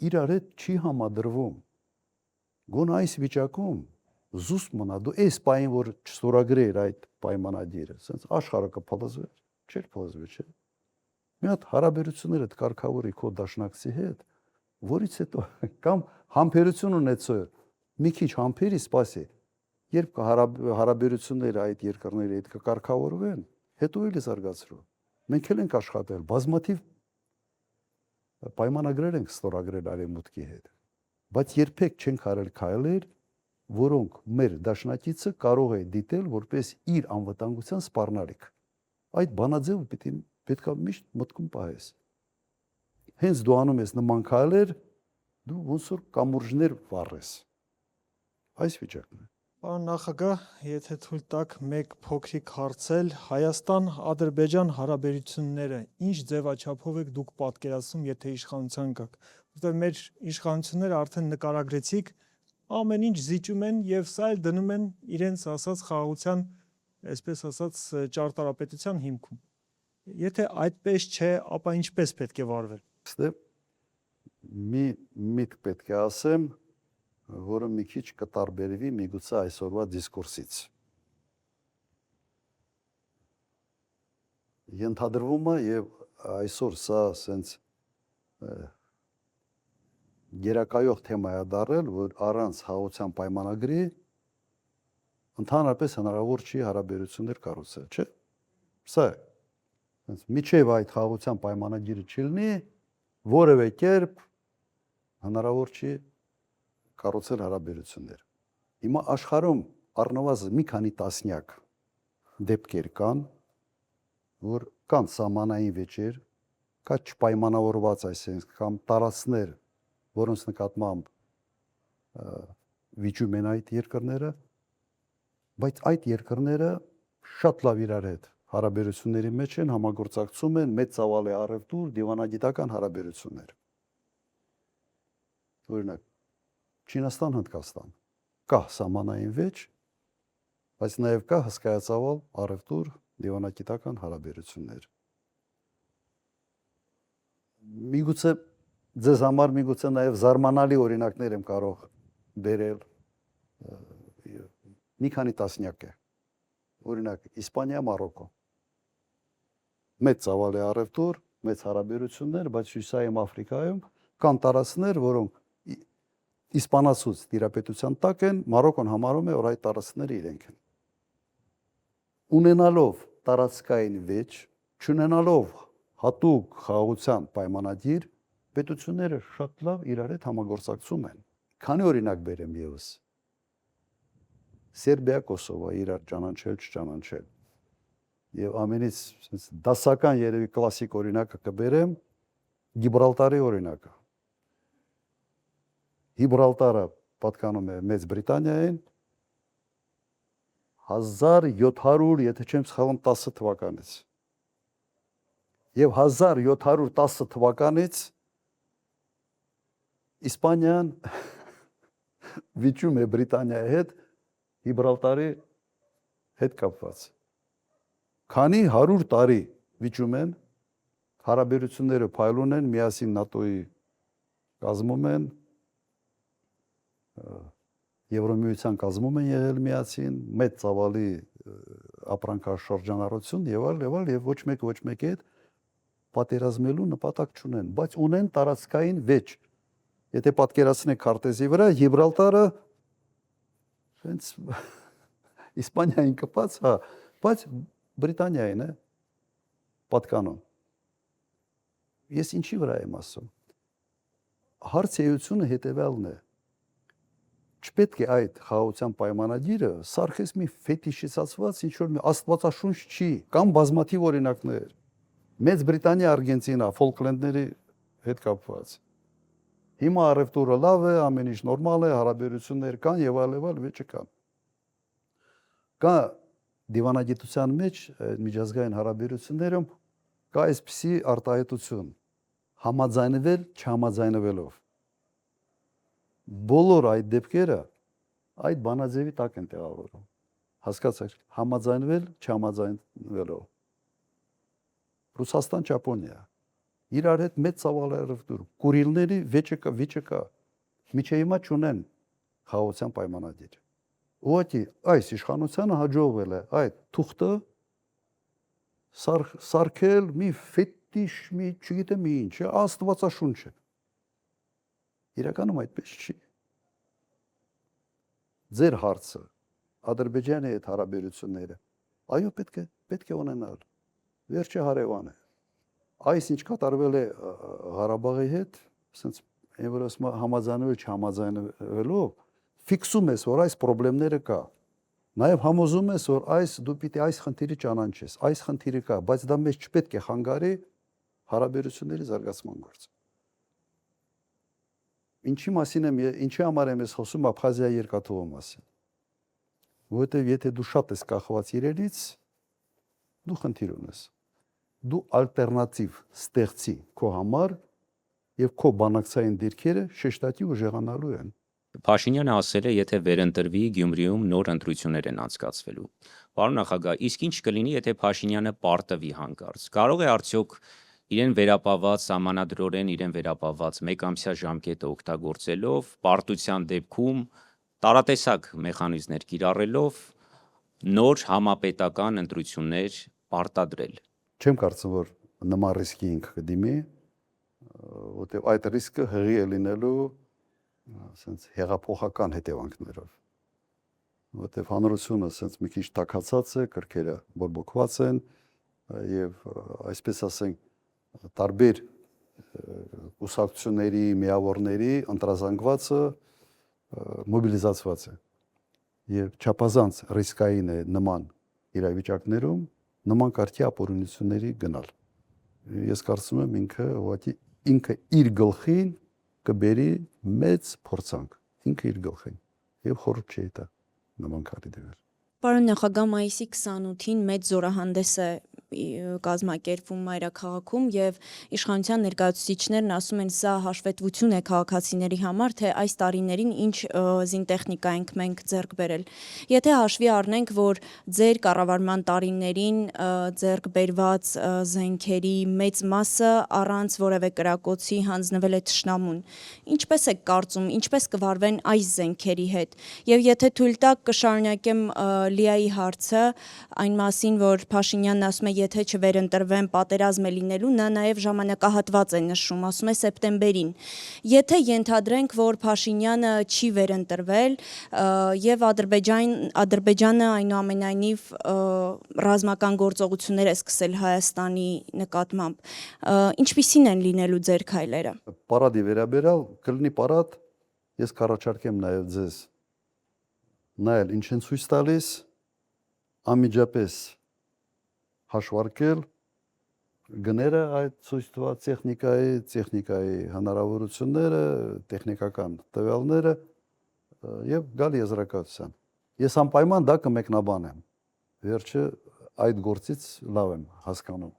Speaker 2: իրար հետ չի համադրվում։ Գոնե այս վիճակում զուսպ մնա, դու այս պահին, որ չստորագրեր այդ պայմանագիրը, ասենց աշխարհը կփլզվեր, չէր փլզվի, չէ։ Մի հատ հարաբերությունները կարգավորի քո դաշնակցի հետ, որից հետո կամ համբերություն ունեցող մի քիչ համբերի սպասի, երբ հարաբերությունները այդ երկրների հետ կկարգավորվեն, հետո էլ զարգացրու։ Մենք էլ ենք աշխատել, բազմաթիվ պայմանագրեր ենք ստորագրել Արևմուտքի հետ, բայց երբեք չենք արել քայլեր, որոնք մեր դաշնակիցը կարող է դիտել որպես իր անվտանգության սպառնալիք։ Այդ բանաձևը պետք է միշտ մտքում պահես։ Հենց դու անում ես նման քայլեր, դու ոնց որ կամուրջներ վառես։ Այս վիճակն է։
Speaker 5: Պարոն նախագահ, եթե թույլ տաք մեկ փոքրիկ հարցել, Հայաստան-Ադրբեջան հարաբերությունները ինչ ձևաչափով եք դուք պատկերացնում, եթե իշխանության գաք, որտեղ մեր իշխանությունները արդեն նկարագրեցիք, ամեն ինչ զիջում են եւ սա էլ դնում են իրենց ասած խաղաղության, այսպես ասած, ճարտարապետության հիմքում։ Եթե այդպես չէ, ապա ինչպես պետք է վարվել։
Speaker 2: Մի միտք պետք է ասեմ, որը մի քիչ կտարբերվի միգուցե այսօրվա դիսկուրսից։ Ենթադրվում է եւ այսօր սա ասենց գերակայող թեմա է դառել, որ առանց խաղաղության պայմանագրի ընդհանրապես հնարավոր չի հարաբերություններ կառուցել, չէ՞։ Սա ասենց միջև այդ խաղաղության պայմանագիրը չլինի, որևէ կերպ հնարավոր չի կառուցել հարաբերություններ։ Հիմա աշխարհում առնվազն մի քանի տասնյակ դեպքեր կան, որ կան սահմանային վեճեր, կա չպայմանավորված այսինքն կամ տարածքներ, որոնց նկատմամբ վիճում են այդ երկրները, բայց այդ երկրները շատ լավ իրար հետ հարաբերությունների մեջ են, համագործակցում են, մեծ ծավալ է առևտուր, դիվանագիտական հարաբերություններ։ Օրինակ Չինաստան-Հնդկաստան կա սահմանային վեճ, բայց նաև կա հսկայածավալ առևտուր, դիվանագիտական հարաբերություններ։ Միգուցե ձեզ համար միգուցե նաև զարմանալի օրինակներ եմ կարող բերել, մի քանի տասնյակ է։ Օրինակ Իսպանիա, Մարոկո։ Մեծ ծավալ է առևտուր, մեծ հարաբերություններ, բայց Հյուսիսային Աֆրիկայում կան տարածքներ, որոնք իսպանացուց տիրապետության տակ են, Մարոկոն համարում է, որ այդ տարածքները իրենք են։ Ունենալով տարածքային վեճ, չունենալով հատուկ խաղաղության պայմանագիր, պետությունները շատ լավ իրար հետ համագործակցում են։ Քանի օրինակ բերեմ եւս։ Սերբիա, Կոսովո իրար ճանաչել, չճանաչել։ Եվ ամենից դասական երևի կլասիկ օրինակը կբերեմ Գիբրալտարի օրինակը։ Գիբրալտարը պատկանում է Մեծ Բրիտանիային 1700, եթե չեմ սխալվում, 10 թվականից։ Եվ 1710 թվականից Իսպանիան վիճում է Բրիտանիայի հետ Գիբրալտարի հետ կապված։ Քանի 100 տարի վիճում են, հարաբերությունները փայլուն են, միասին ՆԱՏՕ-ի կազմում են, Եվրոմիության կազմում են եղել միասին, մեծ ծավալի ապրանքաշրջանառություն եւ այլ եւ ոչ մեկի հետ պատերազմելու նպատակ չունեն, բայց ունեն տարածքային վեճ։ Եթե պատկերացնեք քարտեզի վրա, Գիբրալտարը հենց Իսպանիային կպած, հա, բայց Բրիտանիային է պատկանում։ Ես ինչի վրա եմ ասում։ Հարցեությունը հետևյալն է։ Չպետք է այդ խաղաղության պայմանագիրը սարքես մի ֆետիշիզացված ինչ-որ մի աստվածաշունչ չի, կամ բազմաթիվ օրինակներ։ Մեծ Բրիտանիա, Արգենտինա, Ֆոլքլենդների հետ կապված։ Հիմա առևտուրը լավ է, ամեն ինչ նորմալ է, հարաբերություններ կան եւ այլ վեճը կան։ Կա դիվանագիտության մեջ միջազգային հարաբերություններում կա այսպիսի արտահայտություն՝ համաձայնվել չհամաձայնվելով։ Բոլոր այդ դեպքերը այդ բանաձևի տակ են տեղավորվում։ Հասկացաք, համաձայնվել չհամաձայնվելով։ Ռուսաստան, Ճապոնիա իրար հետ մեծ ծավալի առևտուր, Կուրիլների վիճը կա։ Միջի հիմա չունեն խաղաղության պայմանագիր։ Ուղղակի այս իշխանությանը հաջողվել է այդ թուղթը սարքել մի ֆետիշ, մի չգիտեմ ինչ, աստվածաշունչ է։ Իրականում այդպես չի։ Ձեր հարցը Ադրբեջանի հետ հարաբերությունները, այո, պետք է ունենալ։ Վերջը հարևան է։ Այս ինչ կատարվել է Ղարաբաղի հետ, ասենց որ ասում համաձայնվել չհամաձայնվելով, ֆիքսում ես, որ այս խնդիրները կա։ Նաև համոզում ես, որ դու պիտի այս խնդիրը ճանաչես, այս խնդիրը կա, բայց դա մեզ չպետք է խանգարի հարաբերությունների զարգացման գործը։ Ինչի համար եմ ես խոսում Աբխազիայի երկաթուղու մասին։ Որովհետև եթե դու շատ ես կախված իրենից, դու խնդիր ունես։ Դու ալտերնատիվ ստեղծի քո համար եւ քո բանակցային դիրքերը շեշտատի ուժեղանալու են։
Speaker 6: Փաշինյանը ասել է, եթե վերընտրվի Գյումրիում նոր ընտրություններ են անցկացվելու։ Պարոն նախագահ, իսկ ինչ կլինի, եթե Փաշինյանը պարտվի հանկարծ։ Կարող է արդյոք իրեն վերապահված սահմանադրորեն իրեն վերապահված մեկամսյա ժամկետը օգտագործելով պարտության դեպքում տարատեսակ մեխանիզմներ կիրառելով նոր համապետական ընտրություններ պարտադրել։
Speaker 2: Չեմ կարծում, որ նման ռիսկի ինքը կդիմի, որտեղ այդ ռիսկը հղի է լինելու ասենց հեղափոխական հետևանքներով։ Որտեղ հանրությունը ասենց մի քիչ տաքացած է, կրքերը բորբոքված են եւ այսպես ասենք տարբեր կուսակցությունների, միավորների ընտրազանգվածը մոբիլիզացված է։ Եվ չափազանց ռիսկային է նման իրավիճակներում նման կարգի ապօրինությունների գնալ։ Ես կարծում եմ ինքը իր գլխին կբերի մեծ փորձանք, ինքը իր գլխին եւ խորհուրդ չի տա նման քարի դեր։
Speaker 7: Պարոն նախագահ, մայիսի 28-ին մեծ զորահանդես է կազմակերպվում մայրաքաղաքում եւ իշխանության ներկայացուցիչներն ասում են, սա հաշվետվություն է քաղաքացիների համար, թե այս տարիներին ինչ զինտեխնիկա ենք մենք ձեռք բերել։ Եթե հաշվի առնենք, որ ձեր կառավարման տարիներին ձեռք բերված զենքերի մեծ մասը առանց որևէ կրակոցի հանձնվել է թշնամուն, ինչպես եք կարծում, ինչպես կվարվեն այս զենքերի հետ։ Եվ եթե թույլ տաք, կշարունակեմ Լիայի հարցը այն մասին, որ Փաշինյանն ասում է, եթե չվերընտրվեն պատերազմ է լինելու, նա նաև ժամանակահատված է նշում, ասում է սեպտեմբերին։ Եթե ենթադրենք, որ Փաշինյանը չի վերընտրվել եւ Ադրբեջանը այնուամենայնիվ ռազմական գործողություններ է սկսել Հայաստանի նկատմամբ, ինչպիսին են լինելու ձեր քայլերը։
Speaker 2: Պարադի վերաբերյալ կլինի պարադ, ես կառաջարկեմ նաև ձեզ նայել ինչ են ցույց տալիս, անմիջապես հաշվարկել գները այդ ցույց տված տեխնիկայի հնարավորությունները, տեխնիկական տվյալները եւ գալ եզրակացության։ Ես անպայման դա կմեկնաբանեմ։ Վերջը այդ գործից լավ եմ հասկանում։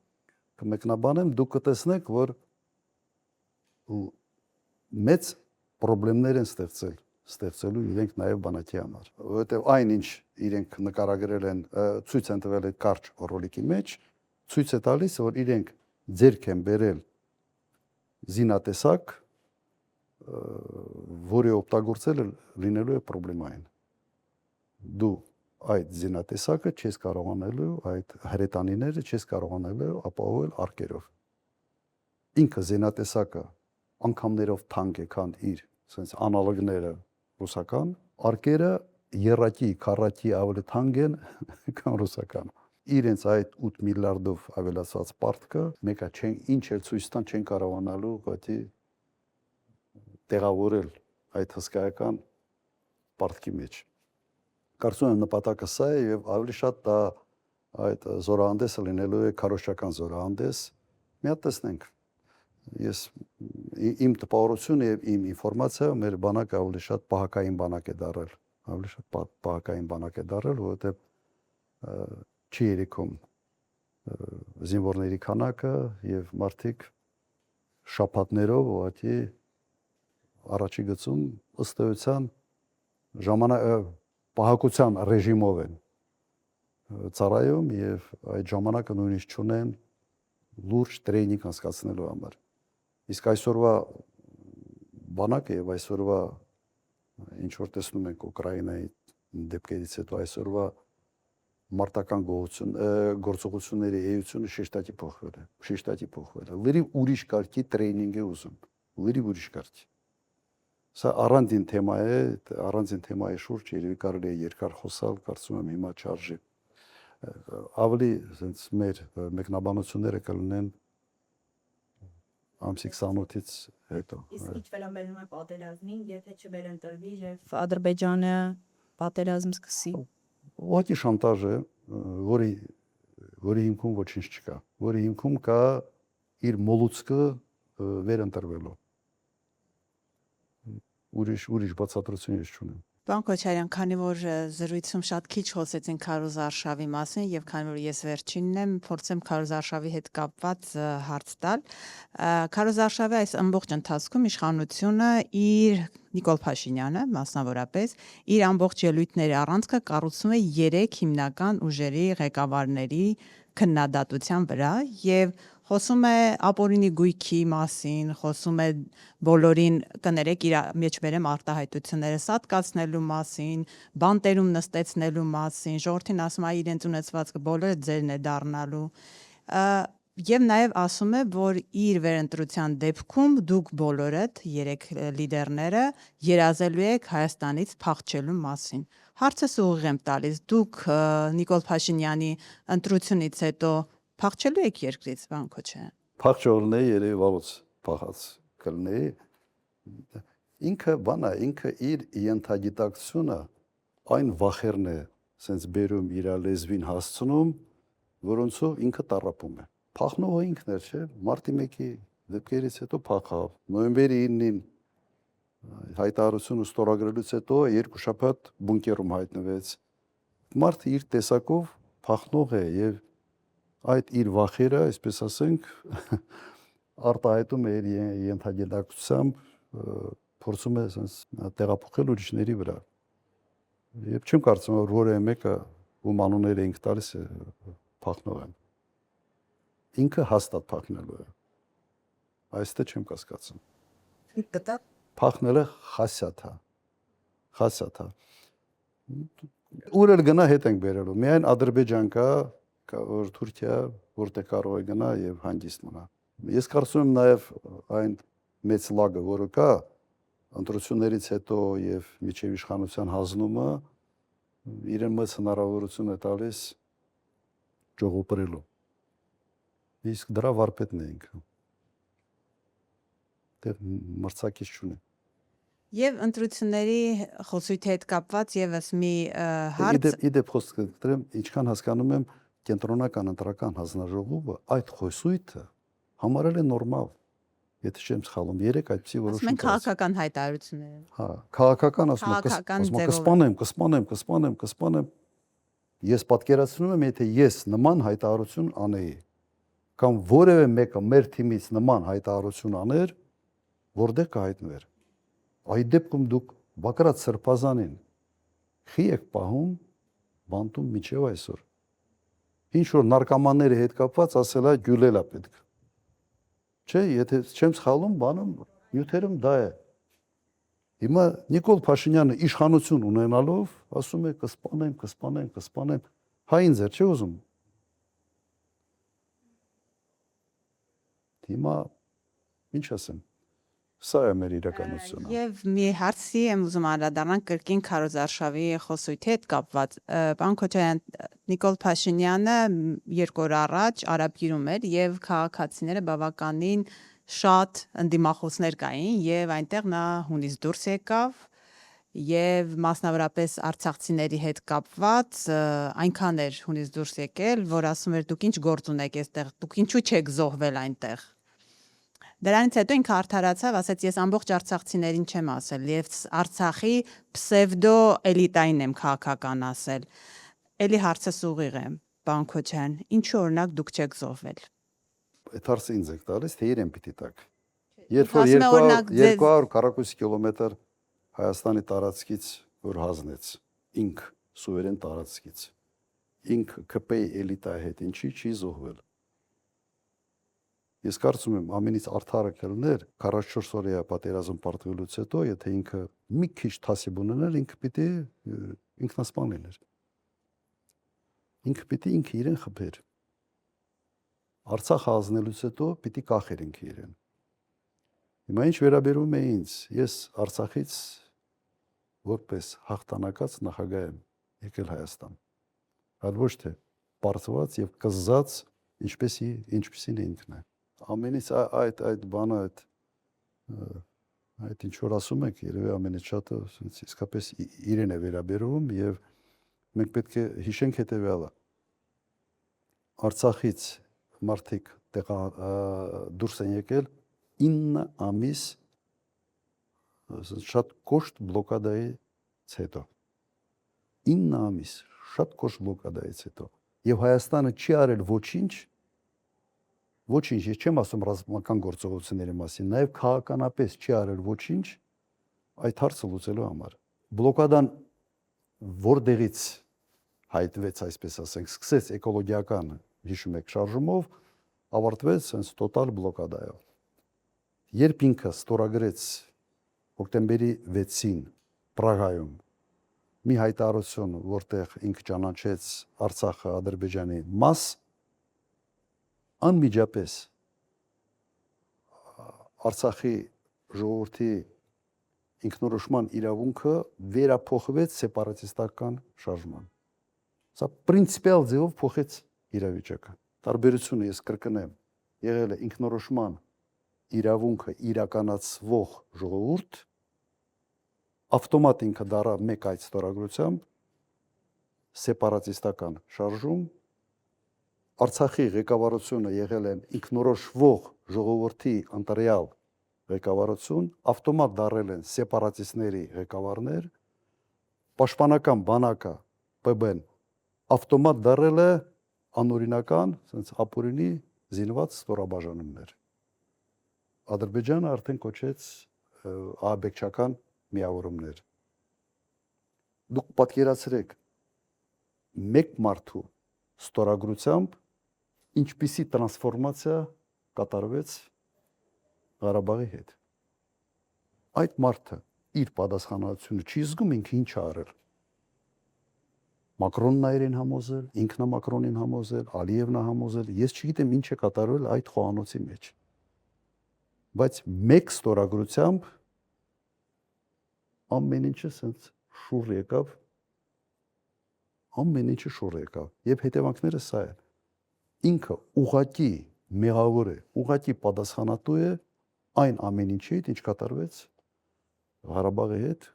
Speaker 2: Կմեկնաբանեմ, դուք կտեսնեք, որ մեծ խնդիրներ են ստեղծելու իրենք նաև բանակի համար, որովհետև այնինչ իրենք նկարագրել են, ցույց են տվել այդ կարճ ռոլիկի մեջ, ցույց է տալիս, որ իրենք ձեռք են բերել զինատեսակ, որի օգտագործելը լինելու է խնդրեմային։ Դու այդ զինատեսակը չես կարողանալու, այդ հրետանիները չես կարողանալու ապահովել արկերով։ Ինքը զինատեսակը անգամներով թանկ է, քան իր sense անալոգները ռուսական, արկերը երակի, քառակի ավելի թանկ են, քան ռուսական։ Իրենց այդ 8 միլիարդով ավելացած պարտքը, մեկը ինչ էլ ցույց տան չեն կարողանալու գոտի տեղավորել այդ հսկայական պարտքի մեջ։ Կարծում եմ նպատակը սա է եւ ավելի շատ դա այդ զորահանդեսը լինելու է քարոշչական զորահանդես։ Մի հատ տեսնենք։ Ես իմ տպավորությունը եւ իմ ինֆորմացիայով մեր բանակը ավելի շատ պահակային բանակ է դարել, որովհետեւ չի երիքում զինվորների քանակը եւ մարդիկ շաբաթներով ուղղակի առաջի գծում ըստ էության պահակության ռեժիմով են ծառայում եւ այդ ժամանակը նույնիսկ չունեն լուրջ տրեյնինգ անցկացնելու համար։ Իսկ այսօրվա բանակը եւ այսօրվա ինչ որ տեսնում ենք Ուկրաինայի դեպքերից հետո այսօրվա մարտական գործողությունների էությունը շեշտակի փոխվել է։ Լրիվ ուրիշ կարգի տրեյնինգ է ուզում, լրիվ ուրիշ կարգի։ Սա առանձին թեմա է, առանձին թեմայի շուրջ երևի կարելի է երկար խոսալ, կարծում եմ հիմա չարժի։ Ավելի sense մեր մեկնաբանությունները կլինեն ամսի 28-ից հետո։
Speaker 7: Իսկ ինչ վերաբերում է պատերազմին, եթե չվերընտրվի եւ Ադրբեջանը պատերազմ սկսի։
Speaker 2: Ուղղակի շանտաժ է, որի հիմքում ոչինչ չկա, որի հիմքում կա իր մոլուցքը վերընտրվելու։ Ուրիշ բացատրություն ես չունեմ։
Speaker 8: Պարոն Քոչարյան, քանի որ զրույցում շատ քիչ խոսեցին Քարոզ Արշավի մասին եւ քանի որ ես վերջինն եմ, փորձեմ Քարոզ Արշավի հետ կապված հարց տալ։ Քարոզ Արշավի այս ամբողջ ընթացքում իշխանությունը իր Նիկոլ Փաշինյանը մասնավորապես իր ամբողջ ելույթների առանցքը կառուցում է 3 հիմնական ուժերի ղեկավարների քննադատության վրա եւ խոսում է ապօրինի գույքի մասին, խոսում է բոլորին կներեք իր մեջ բերեմ արտահայտությունները սատկացնելու մասին, բանտերում նստեցնելու մասին, ժողովրդին ասում է իրենց ունեցվածքը բոլորը ձերն է դառնալու։ Եվ նաև ասում է, որ իր վերընտրության դեպքում դուք բոլորդ 3 լիդերները երազելու եք Հայաստանից փախչելու մասին։ Հարցս ուղիղ եմ տալիս, դուք Նիկոլ Փաշինյանի ընտրությունից հետո փախչելու եք երկրից, պարոն Քոչարյան։
Speaker 2: Փախչողներ երևի վաղուց փախած կլինեի։ Ինքը իր ենթագիտակցությունը այն վախերն է, sense բերում իր լեզվին հասցնում, որոնցով ինքը տառապում է։ Փախնողը ինքն էր, չէ՞, մարտի 1-ի դեպքերից հետո փախավ։ Նոյեմբերի 9-ին հայտարարությունը ստորագրելուց հետո 2 շաբաթ բունկերում հայտնվեց։ Մարդը իր տեսակով փախնող է եւ այդ իր վախերը, այսպես ասենք, արտահայտում է իր ենթագիտակցությամբ, փորձում է տեղափոխել ուրիշների վրա։ Եվ չեմ կարծում, որ որևէ մեկը ում անունները ինք տալիս է փախնող է։ Ինքը հաստատ փախնելու է։ Այստեղ չեմ կասկածում։ Փախնելը խասյաթ է։ Ուր էլ գնա հետ ենք բերելու։ Միայն Ադրբեջան կա, որ Թուրքիա որտեղ կարող է գնա եւ հանգիստ մնա։ Ես կարծում եմ նաեւ այն մեծ լագը, որը կա ընտրություններից հետո եւ միջև իշխանության հանձնումը իրեն մեծ հնարավորություն է տալիս ճողոպրելու։ Իսկ դրա վարպետն է ինքը։ Դեռ մրցակից չունի։
Speaker 8: Եվ ընտրությունների խոսույթի հետ կապված եւս մի հարց
Speaker 2: Իդեպ խոսքը դրեմ, ինչքան հասկանում եմ, կենտրոնական ընտրական հանձնաժողովը այդ խոսույթը համարել է նորմալ։ Եթե չեմ սխալվում, 3 այդպիսի որոշում
Speaker 8: մենք քաղաքական հայտարարություններ են։
Speaker 2: Հա, քաղաքական ասում
Speaker 8: Քաղաքական
Speaker 2: կսպանեմ։ Ես պատկերացնում եմ, եթե ես նման հայտարարություն անեի, կամ որևէ մեկը մեր թիմից նման հայտարարություն աներ, որտեղ կհայտնվեր։ Այդ դեպքում դուք Բակրատ Սրբազանին խի եք պահում բանտում միջև այսօր։ Ինչ որ նարկոմանների հետ կապված ասելա գյուլելա պետք։ Չէ, եթե չեմ սխալվում, բանում նյութերում դա է։ Հիմա Նիկոլ Փաշինյանը իշխանություն ունենալով ասում է կսպանեմ։ Հա ինձ է, չէ՞ ուզում։ Հիմա ինչ ասեմ։ Սա է մեր իրականությունը։
Speaker 8: Եվ մի հարցի եմ ուզում անդրադառնալ կրկին Քարոզարշավի խոսույթի հետ կապված։ Պարոն Քոչարյան, Նիկոլ Փաշինյանը 2 օր առաջ Արաբգիրում էր եւ քաղաքացիները բավականին շատ ընդդիմախոսներ կային եւ այնտեղ նա հունից դուրս եկավ եւ մասնավորապես արցախցիների հետ կապված այնքան էր հունից դուրս եկել, որ ասում էր դուք ինչ գործ ունեք այստեղ, դուք ինչու չեք զոհվել այնտեղ։ Դրանից հետո ինքը արդարացավ, ասաց ես ամբողջ արցախցիներին չեմ ասել, եւ Արցախի պսևդո էլիտային եմ քաղաքական ասել։ Էլի հարցս ուղիղ է, պարոն Քոչարյան, ինչու օրինակ դուք չեք զոհվել։
Speaker 2: Այդ հարցը ինձ եք տալիս, թե իրեն պիտի տակ։ Երբ որ 200 քառակուսի կիլոմետր Հայաստանի տարածքից որ հանձնեց, ինք սուվերեն տարածքից, ինք ԿՊ-ի էլիտայի հետ ինչի չի զոհվել։ Ես կարծում եմ ամենից արդարը կլներ 44 օրյա պատերազմ պարտվելուց հետո, եթե ինքը մի քիչ թասիբ ունենար, ինքը պիտի ինքնասպան լիներ։ Ինքը պիտի ինքը իրեն խփեր։ Արցախ հանձնելուց հետո պիտի կախեր ինքը իրեն։ Հիմա ինչ վերաբերում է ինձ, ես Արցախից որպես հաղթանակած նախագահ եմ եկել Հայաստան։ Այլ ոչ թե պարզված եւ կզած ինչպեսին ինքն է։ Ամենից այդ բանը այդ ինչ որ ասում եք, երևի ամենից շատը իսկապես իրեն է վերաբերվում եւ մենք պետք է հիշենք հետեւյալը։ Արցախից մարդիկ դուրս են եկել 9 ամիս շատ կոշտ բլոկադայից հետո։ 9 ամիս շատ կոշտ բլոկադայից հետո։ Եվ Հայաստանը չի արել ոչինչ, ես չեմ ասում ռազմական գործողությունների մասին, նաև քաղաքականապես չի արել ոչինչ այդ հարցը լուծելու համար։ Բլոկադան որտեղից հայտնվեց, այսպես ասենք, սկսեց էկոլոգիական, հիշում եք, շարժումով, ավարտվեց հենց տոտալ բլոկադայով։ Երբ ինքը ստորագրեց հոկտեմբերի 6-ին Պրագայում մի հայտարարություն, որտեղ ինքը ճանաչեց Արցախը Ադրբեջանի մաս, անմիջապես Արցախի ժողովրդի ինքնորոշման իրավունքը վերափոխվեց սեպարատիստական շարժման։ Սա պրինցիպիալ ձևով փոխեց իրավիճակը։ Տարբերությունը ես կրկնեմ, եղել է ինքնորոշման իրավունքը իրականացվող ժողովուրդ, ավտոմատ ինքը դառավ մեկ այդ ստորագրությամբ սեպարատիստական շարժում, Արցախի ղեկավարությունը եղել են ինքնորոշվող ժողովրդի ընտրյալ ղեկավարություն, ավտոմատ դառել են սեպարատիստների ղեկավարներ, պաշտպանական բանակը ՊԲ-ն ավտոմատ դառել է անօրինական, ասենց ապօրինի զինված ստորաբաժանումներ։ Ադրբեջանը արդեն կոչեց ահաբեկչական միավորումներ։ Դուք պատկերացրեք մեկ մարդու ստորագրությամբ ինչպիսի տրանսֆորմացիա կատարվեց Ղարաբաղի հետ։ Այդ մարդը իր պատասխանատվությունը չի զգում ինքը ինչ արել։ Մակրոնն ա իրեն համոզել, ինքն է Մակրոնին համոզել, Ալիևն է համոզել, ես չգիտեմ ինչ է կատարվել այդ խոհանոցի մեջ։ Բայց մեկ ստորագրությամբ ամեն ինչը սենց շուռ եկավ, ամեն ինչը շուռ եկավ, եւ հետևանքները սա են։ Ինքը ուղղակի մեղավոր է, ուղղակի պատասխանատու է այն ամեն ինչի հետ, ինչ կատարվեց Ղարաբաղի հետ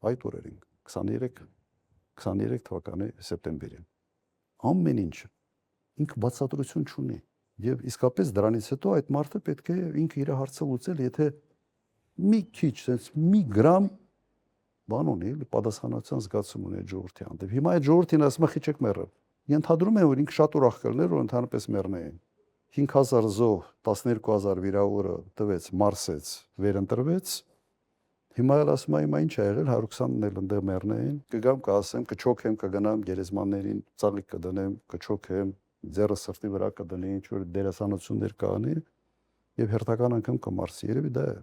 Speaker 2: այդ օրերին 23 թվականի սեպտեմբերին։ Ամեն ինչը ինքը բացատրություն չունի եւ իսկապես դրանից հետո այդ մարդը պետք է ինքը իր հարցը լուծել, եթե մի քիչ, sense մի գրամ բան ունի, պատասխանատվության զգացում ունի ժողովրդի հանդեպ։ Հիմա այդ ժողովրդին ասում է խիչեք մեռը։ Ենթադրում եմ, որ ինքը շատ ուրախ կլներ, որ ընդհանրապես մեռնեին։ 5000 զոհ, 12000 վիրավորը տվեց, մարսեց, վերընտրվեց։ Հիմա էլ ասում եմ, ինչ ա եղել, 120-ն էլ ընդեղ մեռնեին։ Կգամ կասեմ, կչոքեմ, կգնամ գերեզմաններին, ծաղիկ կդնեմ, կչոքեմ, ձեռը սրտի վրա կդնի, ինչ որ դերասանություններ կանի եւ հերթական անգամ կմարսի։ Երևի դա է։